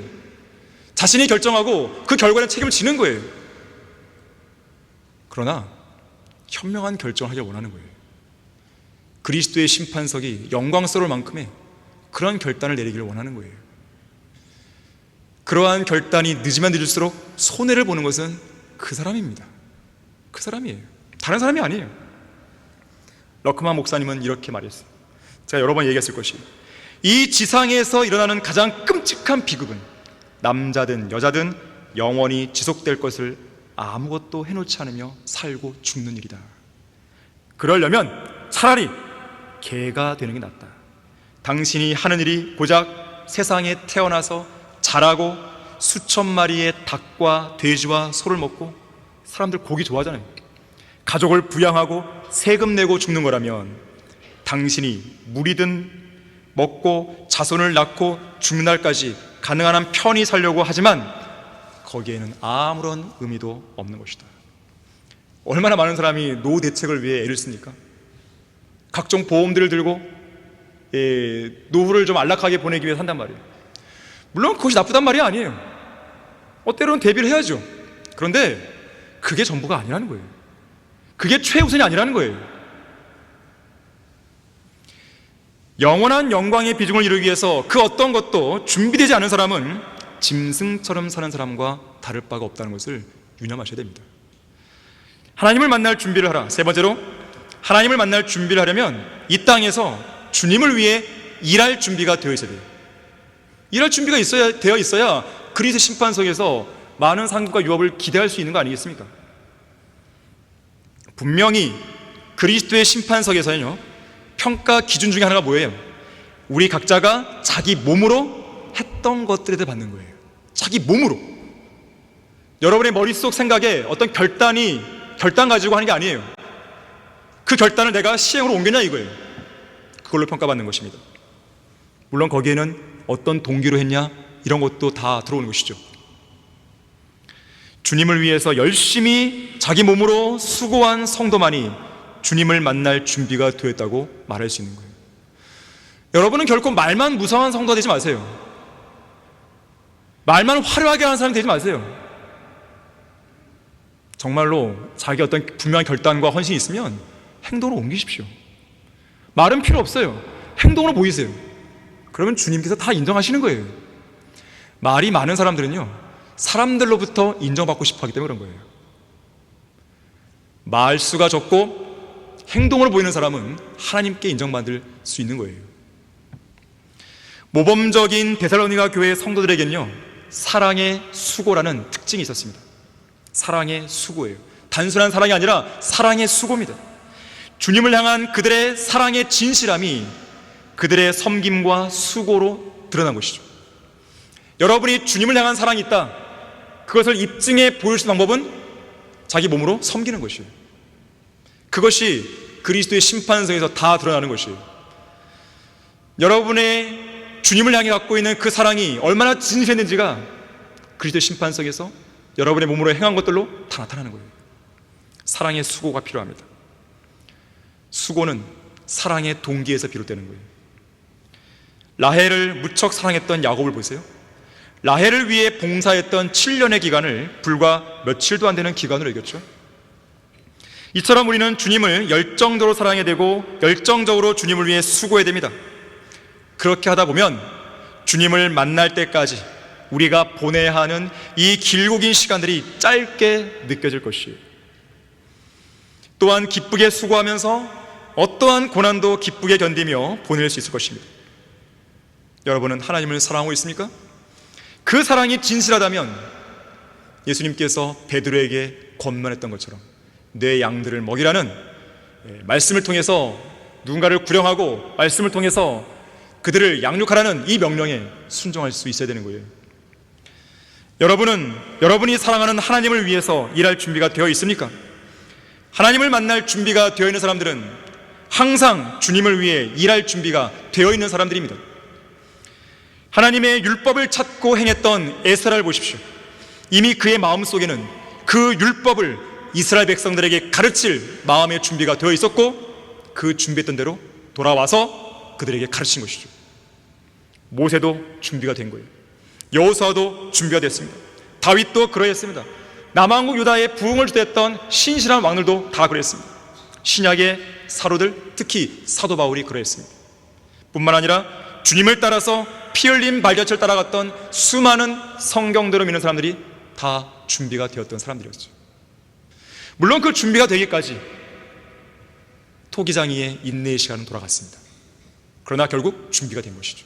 A: 자신이 결정하고 그 결과는 책임을 지는 거예요. 그러나 현명한 결정을 하길 원하는 거예요. 그리스도의 심판석이 영광스러울 만큼의 그런 결단을 내리기를 원하는 거예요. 그러한 결단이 늦으면 늦을수록 손해를 보는 것은 그 사람입니다. 그 사람이에요. 다른 사람이 아니에요. 러크만 목사님은 이렇게 말했어요. 제가 여러 번 얘기했을 것이에요. 이 지상에서 일어나는 가장 끔찍한 비극은 남자든 여자든 영원히 지속될 것을 아무것도 해놓지 않으며 살고 죽는 일이다. 그러려면 차라리 개가 되는 게 낫다. 당신이 하는 일이 고작 세상에 태어나서 자라고 수천 마리의 닭과 돼지와 소를 먹고, 사람들 고기 좋아하잖아요. 가족을 부양하고 세금 내고 죽는 거라면 당신이 물이든 먹고 자손을 낳고 죽는 날까지 가능한 한 편히 살려고 하지만 거기에는 아무런 의미도 없는 것이다. 얼마나 많은 사람이 노후 대책을 위해 애를 씁니까? 각종 보험들을 들고 노후를 좀 안락하게 보내기 위해 산단 말이에요. 물론 그것이 나쁘단 말이 아니에요. 때로는 대비를 해야죠. 그런데 그게 전부가 아니라는 거예요. 그게 최우선이 아니라는 거예요. 영원한 영광의 비중을 이루기 위해서 그 어떤 것도 준비되지 않은 사람은 짐승처럼 사는 사람과 다를 바가 없다는 것을 유념하셔야 됩니다. 하나님을 만날 준비를 하라. 세 번째로, 하나님을 만날 준비를 하려면 이 땅에서 주님을 위해 일할 준비가 되어 있어야 돼요. 일할 준비가 되어 있어야 그리스도의 심판석에서 많은 상급과 유업을 기대할 수 있는 거 아니겠습니까? 분명히 그리스도의 심판석에서는요, 평가 기준 중에 하나가 뭐예요? 우리 각자가 자기 몸으로 했던 것들에 대해 받는 거예요. 자기 몸으로. 여러분의 머릿속 생각에 어떤 결단 가지고 하는 게 아니에요. 그 결단을 내가 시행으로 옮겼냐 이거예요. 그걸로 평가받는 것입니다. 물론 거기에는 어떤 동기로 했냐 이런 것도 다 들어오는 것이죠. 주님을 위해서 열심히 자기 몸으로 수고한 성도만이 주님을 만날 준비가 되었다고 말할 수 있는 거예요. 여러분은 결코 말만 무성한 성도가 되지 마세요. 말만 화려하게 하는 사람이 되지 마세요. 정말로 자기 어떤 분명한 결단과 헌신이 있으면 행동으로 옮기십시오. 말은 필요 없어요. 행동으로 보이세요. 그러면 주님께서 다 인정하시는 거예요. 말이 많은 사람들은요, 사람들로부터 인정받고 싶어 하기 때문에 그런 거예요. 말수가 적고 행동으로 보이는 사람은 하나님께 인정받을 수 있는 거예요. 모범적인 데살로니가 교회 성도들에겐요, 사랑의 수고라는 특징이 있었습니다. 사랑의 수고예요. 단순한 사랑이 아니라 사랑의 수고입니다. 주님을 향한 그들의 사랑의 진실함이 그들의 섬김과 수고로 드러난 것이죠. 여러분이 주님을 향한 사랑이 있다, 그것을 입증해 보일 수 있는 방법은 자기 몸으로 섬기는 것이에요. 그것이 그리스도의 심판석에서 다 드러나는 것이에요. 여러분의 주님을 향해 갖고 있는 그 사랑이 얼마나 진실했는지가 그리스도의 심판석에서 여러분의 몸으로 행한 것들로 다 나타나는 거예요. 사랑의 수고가 필요합니다. 수고는 사랑의 동기에서 비롯되는 거예요. 라헬을 무척 사랑했던 야곱을 보세요. 라헬을 위해 봉사했던 7년의 기간을 불과 며칠도 안 되는 기간으로 여겼죠. 이처럼 우리는 주님을 열정적으로 사랑해야 되고 열정적으로 주님을 위해 수고해야 됩니다. 그렇게 하다 보면 주님을 만날 때까지 우리가 보내야 하는 이 길고 긴 시간들이 짧게 느껴질 것이에요. 또한 기쁘게 수고하면서 어떠한 고난도 기쁘게 견디며 보낼 수 있을 것입니다. 여러분은 하나님을 사랑하고 있습니까? 그 사랑이 진실하다면 예수님께서 베드로에게 권면했던 것처럼 내 양들을 먹이라는 말씀을 통해서 누군가를 구령하고 말씀을 통해서 그들을 양육하라는 이 명령에 순종할 수 있어야 되는 거예요. 여러분이 사랑하는 하나님을 위해서 일할 준비가 되어 있습니까? 하나님을 만날 준비가 되어 있는 사람들은 항상 주님을 위해 일할 준비가 되어 있는 사람들입니다. 하나님의 율법을 찾고 행했던 에스라를 보십시오. 이미 그의 마음속에는 그 율법을 이스라엘 백성들에게 가르칠 마음의 준비가 되어 있었고 그 준비했던 대로 돌아와서 그들에게 가르친 것이죠. 모세도 준비가 된 거예요. 여호수아도 준비가 됐습니다. 다윗도 그러했습니다. 남왕국 유다의 부흥을 주도했던 신실한 왕들도 다 그랬습니다. 신약의 사도들, 특히 사도 바울이 그러했습니다. 뿐만 아니라 주님을 따라서 피 흘린 발자취를 따라갔던 수많은 성경대로 믿는 사람들이 다 준비가 되었던 사람들이었죠. 물론 그 준비가 되기까지 토기장이의 인내의 시간은 돌아갔습니다. 그러나 결국 준비가 된 것이죠.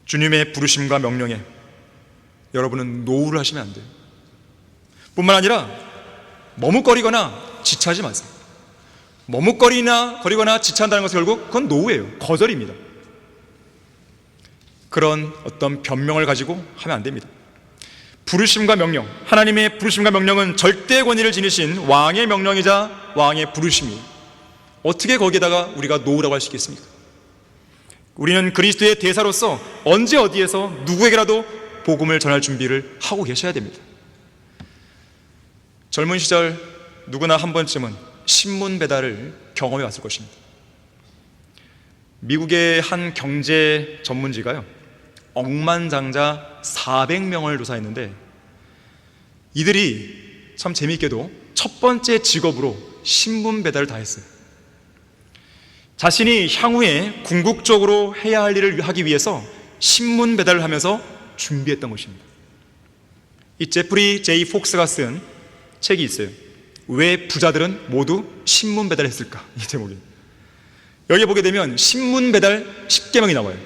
A: 주님의 부르심과 명령에 여러분은 노후를 하시면 안 돼요. 뿐만 아니라 머뭇거리거나 지체하지 마세요. 거리거나 지체한다는 것은 결국 그건 노후예요. 거절입니다. 그런 어떤 변명을 가지고 하면 안 됩니다. 부르심과 명령, 하나님의 부르심과 명령은 절대 권위를 지니신 왕의 명령이자 왕의 부르심이에요. 어떻게 거기에다가 우리가 노후라고 할 수 있겠습니까? 우리는 그리스도의 대사로서 언제 어디에서 누구에게라도 복음을 전할 준비를 하고 계셔야 됩니다. 젊은 시절 누구나 한 번쯤은 신문 배달을 경험해 왔을 것입니다. 미국의 한 경제 전문지가요, 억만장자 400명을 조사했는데 이들이 참 재미있게도 첫 번째 직업으로 신문 배달을 다 했어요. 자신이 향후에 궁극적으로 해야 할 일을 하기 위해서 신문 배달을 하면서 준비했던 것입니다. 이 제프리 제이 폭스가 쓴 책이 있어요. 왜 부자들은 모두 신문 배달을 했을까? 이 제목이. 여기 보게 되면 신문 배달 10계명이 나와요.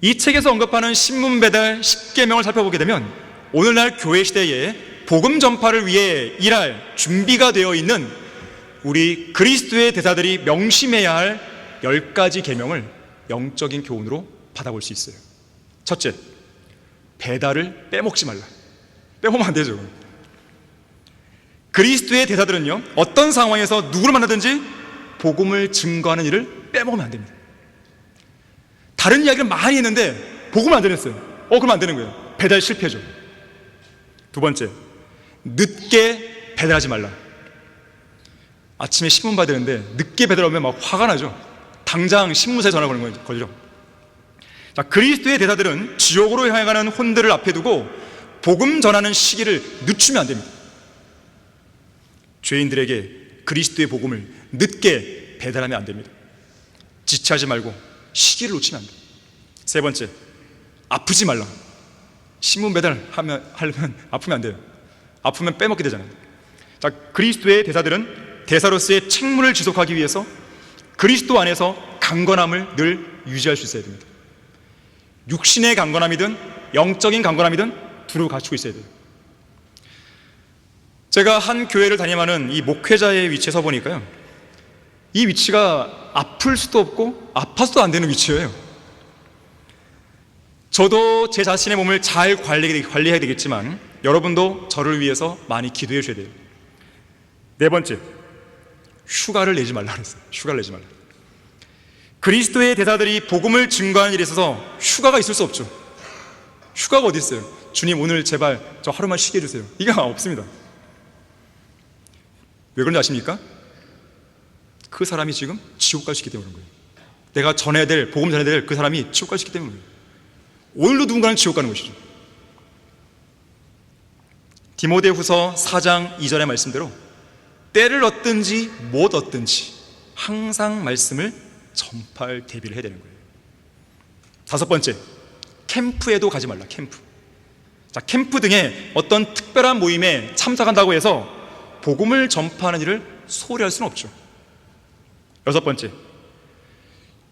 A: 이 책에서 언급하는 신문 배달 10계명을 살펴보게 되면 오늘날 교회 시대에 복음 전파를 위해 일할 준비가 되어 있는 우리 그리스도의 대사들이 명심해야 할 10가지 계명을 영적인 교훈으로 받아볼 수 있어요. 첫째, 배달을 빼먹지 말라. 빼먹으면 안 되죠. 그리스도의 대사들은요, 어떤 상황에서 누구를 만나든지 복음을 증거하는 일을 빼먹으면 안 됩니다. 다른 이야기를 많이 했는데 복음을 안 전했어요. 그러면 안 되는 거예요. 배달 실패죠. 두 번째, 늦게 배달하지 말라. 아침에 신문 봐야 되는데 늦게 배달하면 막 화가 나죠. 당장 신문사에 전화 거는 거죠. 자, 그리스도의 대사들은 지옥으로 향해가는 혼들을 앞에 두고 복음 전하는 시기를 늦추면 안 됩니다. 죄인들에게 그리스도의 복음을 늦게 배달하면 안 됩니다. 지체하지 말고 시기를 놓치면 안 돼요. 세 번째, 아프지 말라. 신문 배달하면 아프면 안 돼요. 아프면 빼먹게 되잖아요. 자, 그리스도의 대사들은 대사로서의 책무를 지속하기 위해서 그리스도 안에서 강건함을 늘 유지할 수 있어야 됩니다. 육신의 강건함이든 영적인 강건함이든 두루 갖추고 있어야 돼요. 제가 한 교회를 담임하는 이 목회자의 위치에 서 보니까요, 이 위치가 아플 수도 없고 아파서도 안 되는 위치예요. 저도 제 자신의 몸을 잘 관리해야 되겠지만 여러분도 저를 위해서 많이 기도해 주셔야 돼요. 네 번째, 휴가를 내지 말라 그랬어요. 휴가를 내지 말라. 그리스도의 대사들이 복음을 증거하는 일에 있어서 휴가가 있을 수 없죠. 휴가가 어디 있어요? 주님, 오늘 제발 저 하루만 쉬게 해주세요. 이게 없습니다. 왜 그런지 아십니까? 그 사람이 지금 지옥 갈 수 있기 때문에 그런 거예요. 내가 전해야 될, 복음 전해야 될 그 사람이 지옥 갈 수 있기 때문에 그런 거예요. 오늘도 누군가는 지옥 가는 것이죠. 디모데후서 4장 2절의 말씀대로 때를 얻든지 못 얻든지 항상 말씀을 전파할 대비를 해야 되는 거예요. 다섯 번째, 캠프에도 가지 말라. 캠프. 자, 캠프 등의 어떤 특별한 모임에 참석한다고 해서 복음을 전파하는 일을 소홀히 할 수는 없죠. 여섯 번째,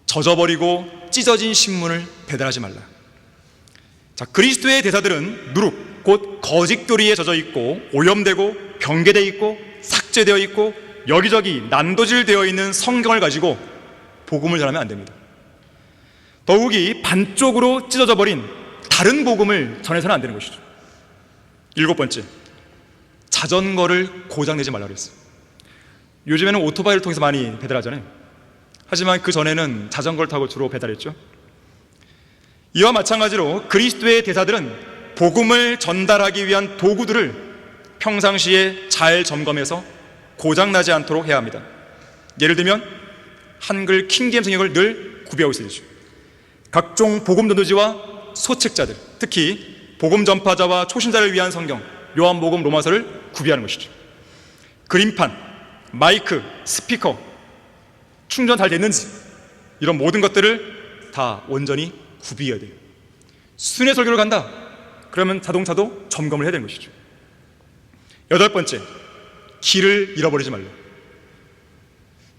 A: 젖어버리고 찢어진 신문을 배달하지 말라. 자, 그리스도의 대사들은 누룩, 곧 거짓 교리에 젖어 있고 오염되고 경계되어 있고 삭제되어 있고 여기저기 난도질되어 있는 성경을 가지고 복음을 전하면 안 됩니다. 더욱이 반쪽으로 찢어져 버린 다른 복음을 전해서는 안 되는 것이죠. 일곱 번째, 자전거를 고장내지 말라고 했어요. 요즘에는 오토바이를 통해서 많이 배달하잖아요. 하지만 그 전에는 자전거를 타고 주로 배달했죠. 이와 마찬가지로 그리스도의 대사들은 복음을 전달하기 위한 도구들을 평상시에 잘 점검해서 고장나지 않도록 해야 합니다. 예를 들면 한글 킹제임스 성경을 늘 구비하고 있어야 되죠. 각종 복음 전도지와 소책자들, 특히 복음 전파자와 초신자를 위한 성경 요한복음 로마서를 구비하는 것이죠. 그림판, 마이크, 스피커, 충전 잘 됐는지 이런 모든 것들을 다 온전히 구비해야 돼요. 순회 설교를 간다, 그러면 자동차도 점검을 해야 되는 것이죠. 여덟 번째, 길을 잃어버리지 말라.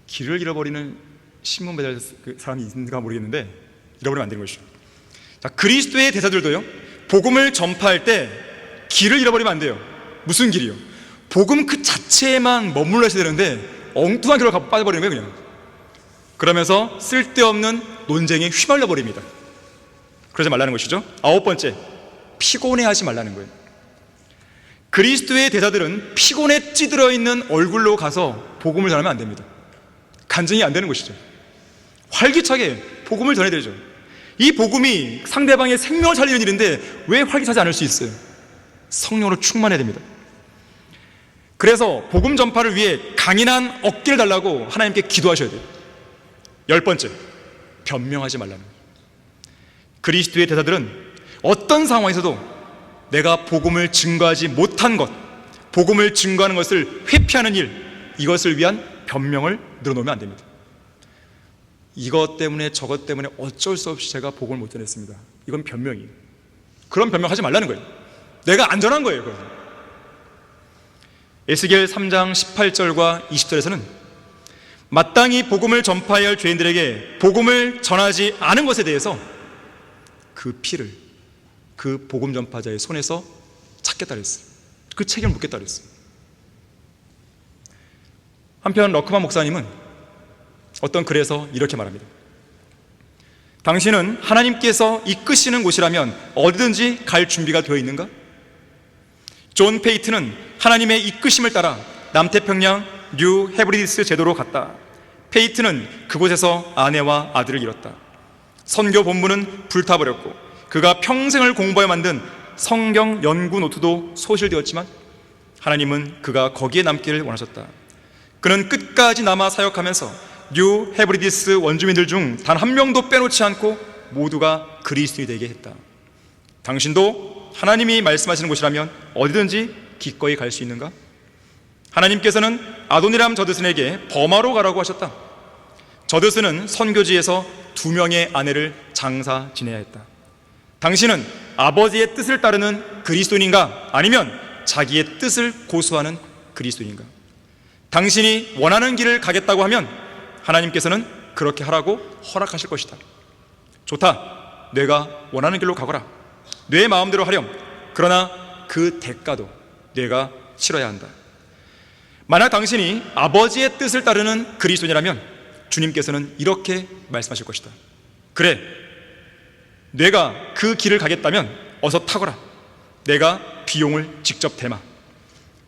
A: 길을 잃어버리는 신문 배달 사람이 있는가 모르겠는데 잃어버리면 안 되는 것이죠. 자, 그리스도의 대사들도요, 복음을 전파할 때 길을 잃어버리면 안 돼요. 무슨 길이요? 복음 그 자체에만 머물러 있어야 되는데 엉뚱한 길로 빠져버리는 거예요, 그냥. 그러면서 쓸데없는 논쟁에 휘말려 버립니다. 그러지 말라는 것이죠. 9번째, 피곤해하지 말라는 거예요. 그리스도의 대사들은 피곤에 찌들어 있는 얼굴로 가서 복음을 전하면 안 됩니다. 간증이 안 되는 것이죠. 활기차게 복음을 전해야 되죠. 이 복음이 상대방의 생명을 살리는 일인데 왜 활기차지 않을 수 있어요? 성령으로 충만해야 됩니다. 그래서 복음 전파를 위해 강인한 어깨를 달라고 하나님께 기도하셔야 돼요. 10번째, 변명하지 말라는 거예요. 그리스도의 대사들은 어떤 상황에서도 내가 복음을 증거하지 못한 것, 복음을 증거하는 것을 회피하는 일, 이것을 위한 변명을 늘어놓으면 안 됩니다. 이것 때문에 저것 때문에 어쩔 수 없이 제가 복음을 못 전했습니다. 이건 변명이에요. 그런 변명하지 말라는 거예요. 내가 안전한 거예요, 그건. 에스겔 3장 18절과 20절에서는 마땅히 복음을 전파해야 할 죄인들에게 복음을 전하지 않은 것에 대해서 그 피를 그 복음 전파자의 손에서 찾겠다 그랬어요. 그 책임을 묻겠다 그랬어요. 한편 러크만 목사님은 어떤 글에서 이렇게 말합니다. 당신은 하나님께서 이끄시는 곳이라면 어디든지 갈 준비가 되어 있는가? 존 페이튼은 하나님의 이끄심을 따라 남태평양 뉴 헤브리디스 제도로 갔다. 페이튼은 그곳에서 아내와 아들을 잃었다. 선교 본부는 불타버렸고 그가 평생을 공부해 만든 성경 연구 노트도 소실되었지만 하나님은 그가 거기에 남기를 원하셨다. 그는 끝까지 남아 사역하면서 뉴 헤브리디스 원주민들 중 단 한 명도 빼놓지 않고 모두가 그리스도인이 되게 했다. 당신도 하나님이 말씀하시는 곳이라면 어디든지 기꺼이 갈 수 있는가? 하나님께서는 아도니람 저드슨에게 버마로 가라고 하셨다. 저드슨은 선교지에서 2명의 아내를 장사 지내야 했다. 당신은 아버지의 뜻을 따르는 그리스도인인가? 아니면 자기의 뜻을 고수하는 그리스도인인가? 당신이 원하는 길을 가겠다고 하면 하나님께서는 그렇게 하라고 허락하실 것이다. 좋다. 내가 원하는 길로 가거라. 내 마음대로 하렴. 그러나 그 대가도 내가 치러야 한다. 만약 당신이 아버지의 뜻을 따르는 그리스도인이라면 주님께서는 이렇게 말씀하실 것이다. 그래, 내가 그 길을 가겠다면 어서 타거라. 내가 비용을 직접 대마.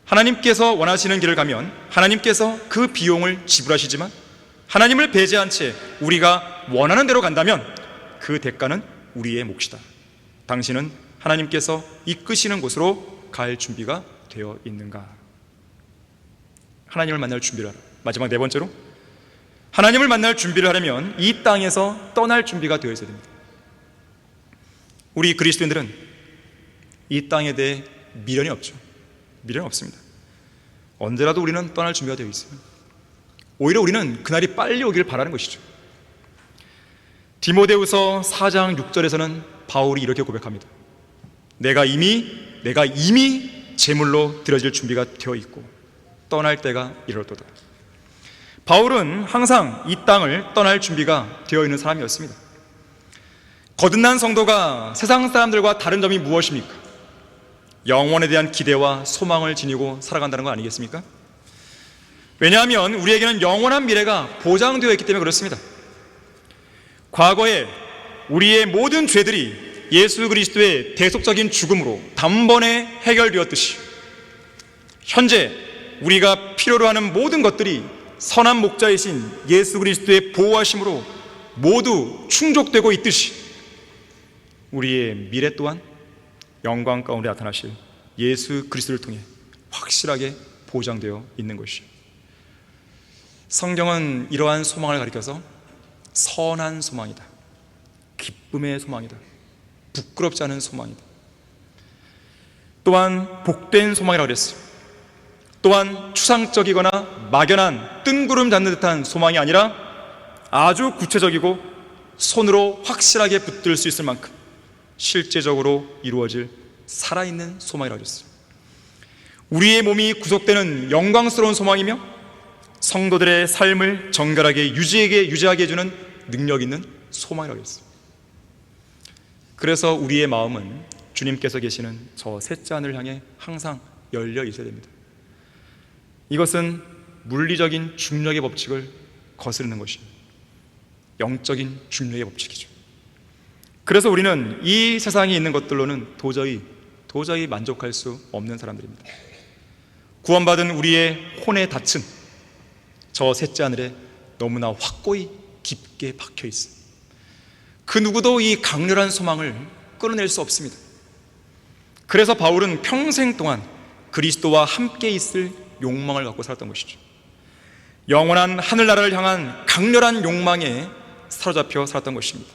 A: 하나님께서 원하시는 길을 가면 하나님께서 그 비용을 지불하시지만 하나님을 배제한 채 우리가 원하는 대로 간다면 그 대가는 우리의 몫이다. 당신은 하나님께서 이끄시는 곳으로 갈 준비가 되어 있는가? 하나님을 만날 준비를 하라. 마지막 4번째로, 하나님을 만날 준비를 하려면 이 땅에서 떠날 준비가 되어 있어야 됩니다. 우리 그리스도인들은 이 땅에 대해 미련이 없죠. 미련이 없습니다. 언제라도 우리는 떠날 준비가 되어 있어요. 오히려 우리는 그날이 빨리 오길 바라는 것이죠. 디모데후서 4장 6절에서는 바울이 이렇게 고백합니다. 내가 이미 제물로 드려질 준비가 되어 있고 떠날 때가 이르렀도다. 바울은 항상 이 땅을 떠날 준비가 되어 있는 사람이었습니다. 거듭난 성도가 세상 사람들과 다른 점이 무엇입니까? 영원에 대한 기대와 소망을 지니고 살아간다는 거 아니겠습니까? 왜냐하면 우리에게는 영원한 미래가 보장되어 있기 때문에 그렇습니다. 과거에 우리의 모든 죄들이 예수 그리스도의 대속적인 죽음으로 단번에 해결되었듯이 현재 우리가 필요로 하는 모든 것들이 선한 목자이신 예수 그리스도의 보호하심으로 모두 충족되고 있듯이 우리의 미래 또한 영광 가운데 나타나실 예수 그리스도를 통해 확실하게 보장되어 있는 것이죠. 성경은 이러한 소망을 가리켜서 선한 소망이다, 기쁨의 소망이다, 부끄럽지 않은 소망이다, 또한 복된 소망이라고 그랬어요. 또한 추상적이거나 막연한 뜬구름 잡는 듯한 소망이 아니라 아주 구체적이고 손으로 확실하게 붙들 수 있을 만큼 실제적으로 이루어질 살아있는 소망이라고 했어요. 우리의 몸이 구속되는 영광스러운 소망이며 성도들의 삶을 정결하게 유지하게 해주는 능력 있는 소망이라고 했어요. 그래서 우리의 마음은 주님께서 계시는 저 셋째 하늘을 향해 항상 열려 있어야 됩니다. 이것은 물리적인 중력의 법칙을 거스르는 것입니다. 영적인 중력의 법칙이죠. 그래서 우리는 이 세상에 있는 것들로는 도저히 만족할 수 없는 사람들입니다. 구원받은 우리의 혼의 닻은 저 셋째 하늘에 너무나 확고히 깊게 박혀 있어요. 그 누구도 이 강렬한 소망을 끊어낼 수 없습니다. 그래서 바울은 평생 동안 그리스도와 함께 있을 욕망을 갖고 살았던 것이죠. 영원한 하늘나라를 향한 강렬한 욕망에 사로잡혀 살았던 것입니다.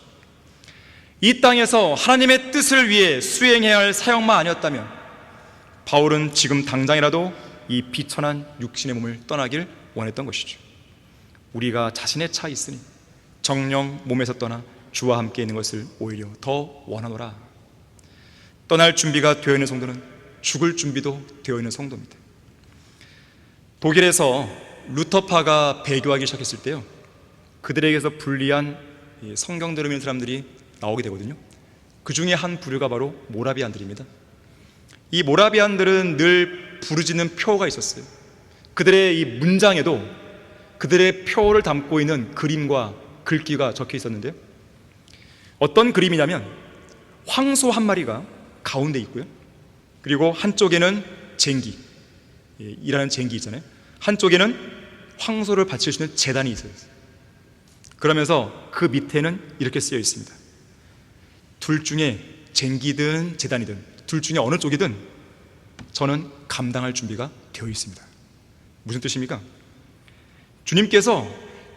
A: 이 땅에서 하나님의 뜻을 위해 수행해야 할 사역만 아니었다면 바울은 지금 당장이라도 이 비천한 육신의 몸을 떠나길 원했던 것이죠. 우리가 자신의 차 있으니 정령 몸에서 떠나 주와 함께 있는 것을 오히려 더 원하노라. 떠날 준비가 되어 있는 성도는 죽을 준비도 되어 있는 성도입니다. 독일에서 루터파가 배교하기 시작했을 때요, 그들에게서 불리한 성경 들으면 사람들이 나오게 되거든요. 그 중에 한 부류가 바로 모라비안들입니다. 이 모라비안들은 늘 부르짖는 표어가 있었어요. 그들의 이 문장에도 그들의 표어를 담고 있는 그림과 글귀가 적혀 있었는데요, 어떤 그림이냐면 황소 한 마리가 가운데 있고요, 그리고 한쪽에는 쟁기, 일하는 쟁기 있잖아요. 한쪽에는 황소를 바칠 수 있는 제단이 있어요. 그러면서 그 밑에는 이렇게 쓰여 있습니다. 둘 중에 쟁기든 제단이든 둘 중에 어느 쪽이든 저는 감당할 준비가 되어 있습니다. 무슨 뜻입니까? 주님께서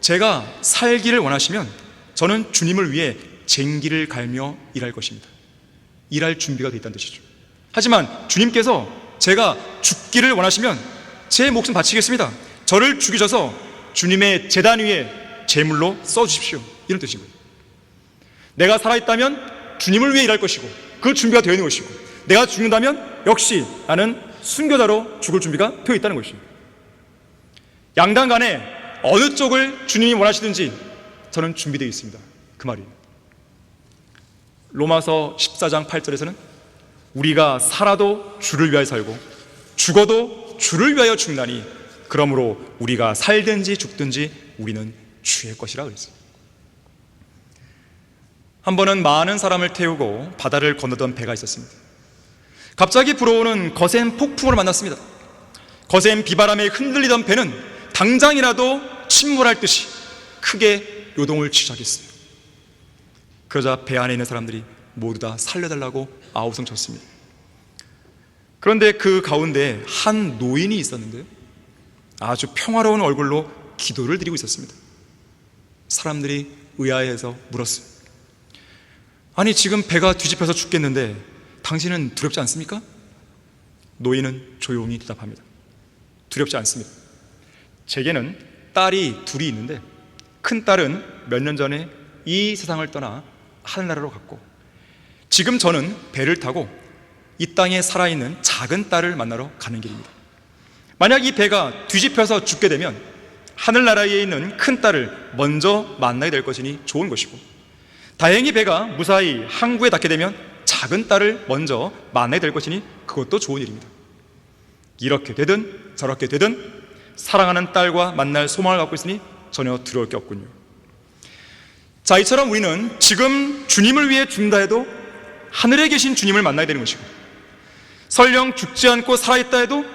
A: 제가 살기를 원하시면 저는 주님을 위해 쟁기를 갈며 일할 것입니다. 일할 준비가 되어 있다는 뜻이죠. 하지만 주님께서 제가 죽기를 원하시면 제 목숨 바치겠습니다. 저를 죽이셔서 주님의 제단 위에 제물로 써주십시오. 이런 뜻인 거예요. 내가 살아있다면 주님을 위해 일할 것이고 그 준비가 되어 있는 것이고, 내가 죽는다면 역시 나는 순교자로 죽을 준비가 되어 있다는 것이죠. 양당 간에 어느 쪽을 주님이 원하시든지 저는 준비되어 있습니다. 그 말이에요. 로마서 14장 8절에서는 우리가 살아도 주를 위하여 살고 죽어도 주를 위하여 죽나니 그러므로 우리가 살든지 죽든지 우리는 주의 것이라 그랬어요. 한 번은 많은 사람을 태우고 바다를 건너던 배가 있었습니다. 갑자기 불어오는 거센 폭풍을 만났습니다. 거센 비바람에 흔들리던 배는 당장이라도 침몰할 듯이 크게 요동을 시작했어요. 그러자 배 안에 있는 사람들이 모두 다 살려달라고 아우성 쳤습니다. 그런데 그 가운데 한 노인이 있었는데요, 아주 평화로운 얼굴로 기도를 드리고 있었습니다. 사람들이 의아해서 물었어요. 아니, 지금 배가 뒤집혀서 죽겠는데 당신은 두렵지 않습니까? 노인은 조용히 대답합니다. 두렵지 않습니다. 제게는 딸이 둘이 있는데 큰 딸은 몇 년 전에 이 세상을 떠나 하늘나라로 갔고, 지금 저는 배를 타고 이 땅에 살아있는 작은 딸을 만나러 가는 길입니다. 만약 이 배가 뒤집혀서 죽게 되면 하늘나라에 있는 큰 딸을 먼저 만나게 될 것이니 좋은 것이고, 다행히 배가 무사히 항구에 닿게 되면 작은 딸을 먼저 만나게 될 것이니 그것도 좋은 일입니다. 이렇게 되든 저렇게 되든 사랑하는 딸과 만날 소망을 갖고 있으니 전혀 두려울 게 없군요. 자, 이처럼 우리는 지금 주님을 위해 죽는다 해도 하늘에 계신 주님을 만나야 되는 것이고, 설령 죽지 않고 살아있다 해도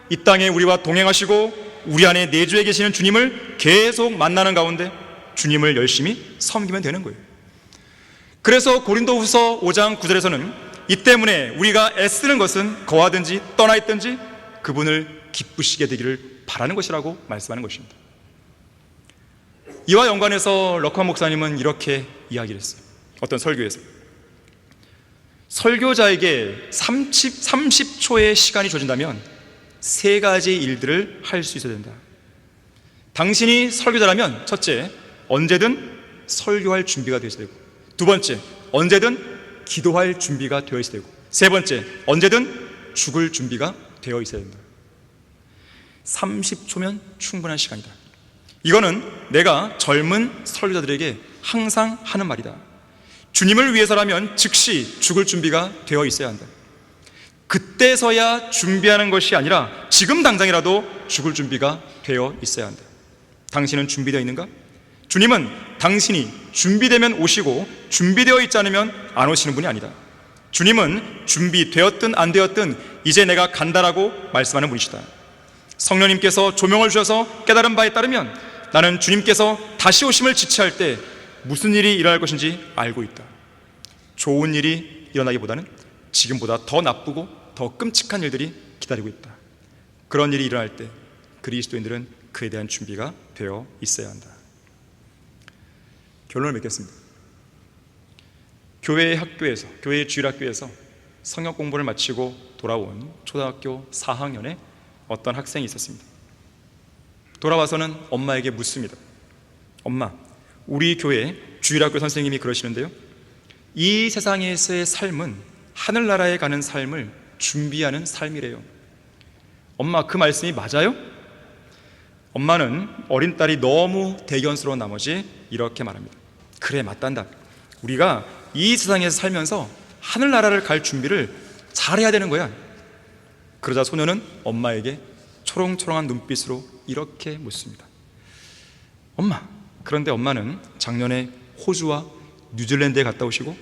A: 이 땅에 우리와 동행하시고 우리 안에 내주에 계시는 주님을 계속 만나는 가운데 주님을 열심히 섬기면 되는 거예요. 그래서 고린도후서 5장 9절에서는 이 때문에 우리가 애쓰는 것은 거하든지 떠나 있든지 그분을 기쁘시게 되기를 바라는 것이라고 말씀하는 것입니다. 이와 연관해서 럭커 목사님은 이렇게 이야기를 했어요. 어떤 설교에서 설교자에게 30초의 시간이 주어진다면 세 가지 일들을 할 수 있어야 된다. 당신이 설교자라면 첫째, 언제든 설교할 준비가 되어 있어야 되고, 두 번째, 언제든 기도할 준비가 되어 있어야 되고, 세 번째, 언제든 죽을 준비가 되어 있어야 된다. 30초면 충분한 시간이다. 이거는 내가 젊은 설교자들에게 항상 하는 말이다. 주님을 위해서라면 즉시 죽을 준비가 되어 있어야 한다. 그때서야 준비하는 것이 아니라 지금 당장이라도 죽을 준비가 되어 있어야 한다. 당신은 준비되어 있는가? 주님은 당신이 준비되면 오시고 준비되어 있지 않으면 안 오시는 분이 아니다. 주님은 준비되었든 안 되었든 이제 내가 간다라고 말씀하는 분이시다. 성령님께서 조명을 주셔서 깨달은 바에 따르면 나는 주님께서 다시 오심을 지체할 때 무슨 일이 일어날 것인지 알고 있다. 좋은 일이 일어나기보다는 지금보다 더 나쁘고 더 끔찍한 일들이 기다리고 있다. 그런 일이 일어날 때 그리스도인들은 그에 대한 준비가 되어 있어야 한다. 결론을 맺겠습니다. 교회의 학교에서, 교회의 주일학교에서 성역 공부를 마치고 돌아온 초등학교 4학년에 어떤 학생이 있었습니다. 돌아와서는 엄마에게 묻습니다. 엄마, 우리 교회 주일학교 선생님이 그러시는데요, 이 세상에서의 삶은 하늘나라에 가는 삶을 준비하는 삶이래요. 엄마, 그 말씀이 맞아요? 엄마는 어린 딸이 너무 대견스러운 나머지 이렇게 말합니다. 그래, 맞단다. 우리가 이 세상에서 살면서 하늘나라를 갈 준비를 잘해야 되는 거야. 그러자 소녀는 엄마에게 초롱초롱한 눈빛으로 이렇게 묻습니다. 엄마, 그런데 엄마는 작년에 호주와 뉴질랜드에 갔다 오시고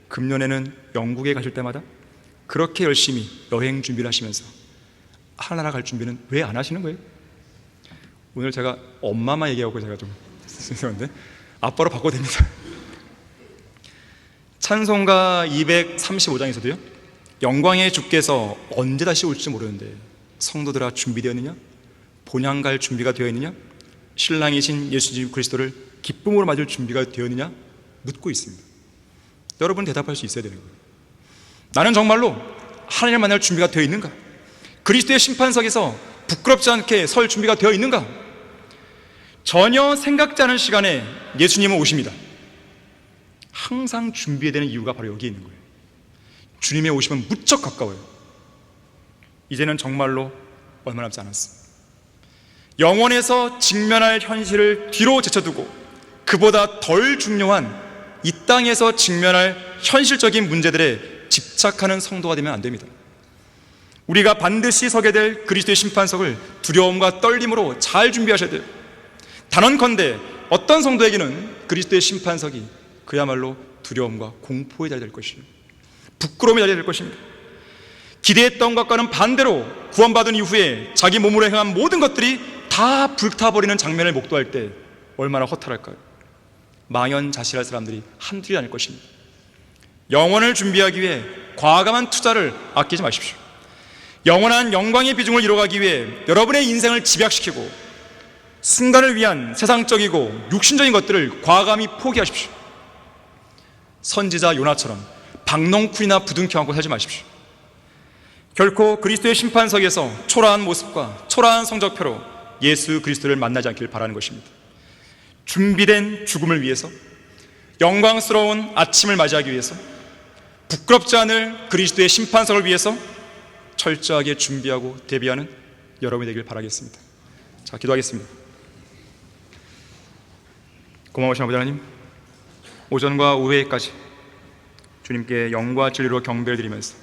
A: 금년에는 영국에 가실 때마다 그렇게 열심히 여행 준비를 하시면서 하늘나라 갈 준비는 왜 안 하시는 거예요? 오늘 제가 엄마만 얘기하고 제가 좀 죄송한데 아빠로 바꿔도 됩니다. 찬송가 235장에서도요, 영광의 주께서 언제 다시 올지 모르는데 성도들아 준비되었느냐? 본향 갈 준비가 되어 있느냐? 신랑이신 예수님 그리스도를 기쁨으로 맞을 준비가 되었느냐? 묻고 있습니다. 여러분 대답할 수 있어야 되는 거예요. 나는 정말로 하나님을 만날 준비가 되어 있는가? 그리스도의 심판석에서 부끄럽지 않게 설 준비가 되어 있는가? 전혀 생각지 않은 시간에 예수님은 오십니다. 항상 준비해야 되는 이유가 바로 여기에 있는 거예요. 주님의 오심은 무척 가까워요. 이제는 정말로 얼마 남지 않았습니다. 영원에서 직면할 현실을 뒤로 제쳐두고 그보다 덜 중요한 이 땅에서 직면할 현실적인 문제들에 집착하는 성도가 되면 안 됩니다. 우리가 반드시 서게 될 그리스도의 심판석을 두려움과 떨림으로 잘 준비하셔야 돼요. 단언컨대 어떤 성도에게는 그리스도의 심판석이 그야말로 두려움과 공포의 자리가 될 것이에요. 부끄러움의 자리가 될 것입니다. 기대했던 것과는 반대로 구원받은 이후에 자기 몸으로 행한 모든 것들이 다 불타버리는 장면을 목도할 때 얼마나 허탈할까요? 망연자실할 사람들이 한둘이 아닐 것입니다. 영원을 준비하기 위해 과감한 투자를 아끼지 마십시오. 영원한 영광의 비중을 이뤄가기 위해 여러분의 인생을 집약시키고 순간을 위한 세상적이고 육신적인 것들을 과감히 포기하십시오. 선지자 요나처럼 박농쿨이나 부둥켜 안고 살지 마십시오. 결코 그리스도의 심판석에서 초라한 모습과 초라한 성적표로 예수 그리스도를 만나지 않기를 바라는 것입니다. 준비된 죽음을 위해서, 영광스러운 아침을 맞이하기 위해서, 부끄럽지 않을 그리스도의 심판석을 위해서 철저하게 준비하고 대비하는 여러분이 되길 바라겠습니다. 자, 기도하겠습니다. 고마우신 아버지 하나님, 오전과 오후에까지 주님께 영과 진리로 경배를 드리면서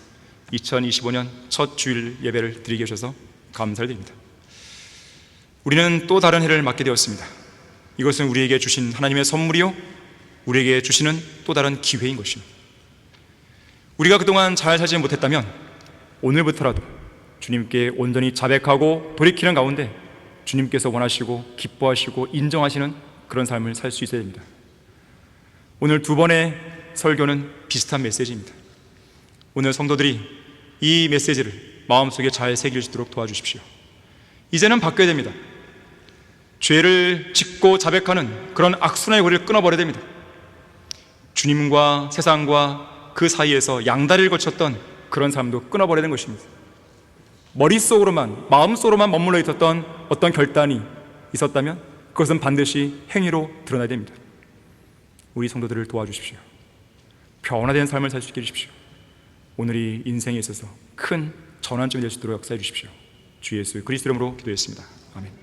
A: 2025년 첫 주일 예배를 드리게 하셔서 감사를 드립니다. 우리는 또 다른 해를 맞게 되었습니다. 이것은 우리에게 주신 하나님의 선물이요, 우리에게 주시는 또 다른 기회인 것입니다. 우리가 그동안 잘 살지 못했다면 오늘부터라도 주님께 온전히 자백하고 돌이키는 가운데 주님께서 원하시고 기뻐하시고 인정하시는 그런 삶을 살 수 있어야 됩니다. 오늘 두 번의 설교는 비슷한 메시지입니다. 오늘 성도들이 이 메시지를 마음속에 잘 새길 수 있도록 도와주십시오. 이제는 바뀌어야 됩니다. 죄를 짓고 자백하는 그런 악순환의 고리를 끊어버려야 됩니다. 주님과 세상과 그 사이에서 양다리를 거쳤던 그런 삶도 끊어버려야 되는 것입니다. 머릿속으로만, 마음속으로만 머물러 있었던 어떤 결단이 있었다면 그것은 반드시 행위로 드러나야 됩니다. 우리 성도들을 도와주십시오. 변화된 삶을 살 수 있게 해주십시오. 오늘이 인생에 있어서 큰 전환점이 될 수 있도록 역사해 주십시오. 주 예수 그리스도 이름으로 기도했습니다. 아멘.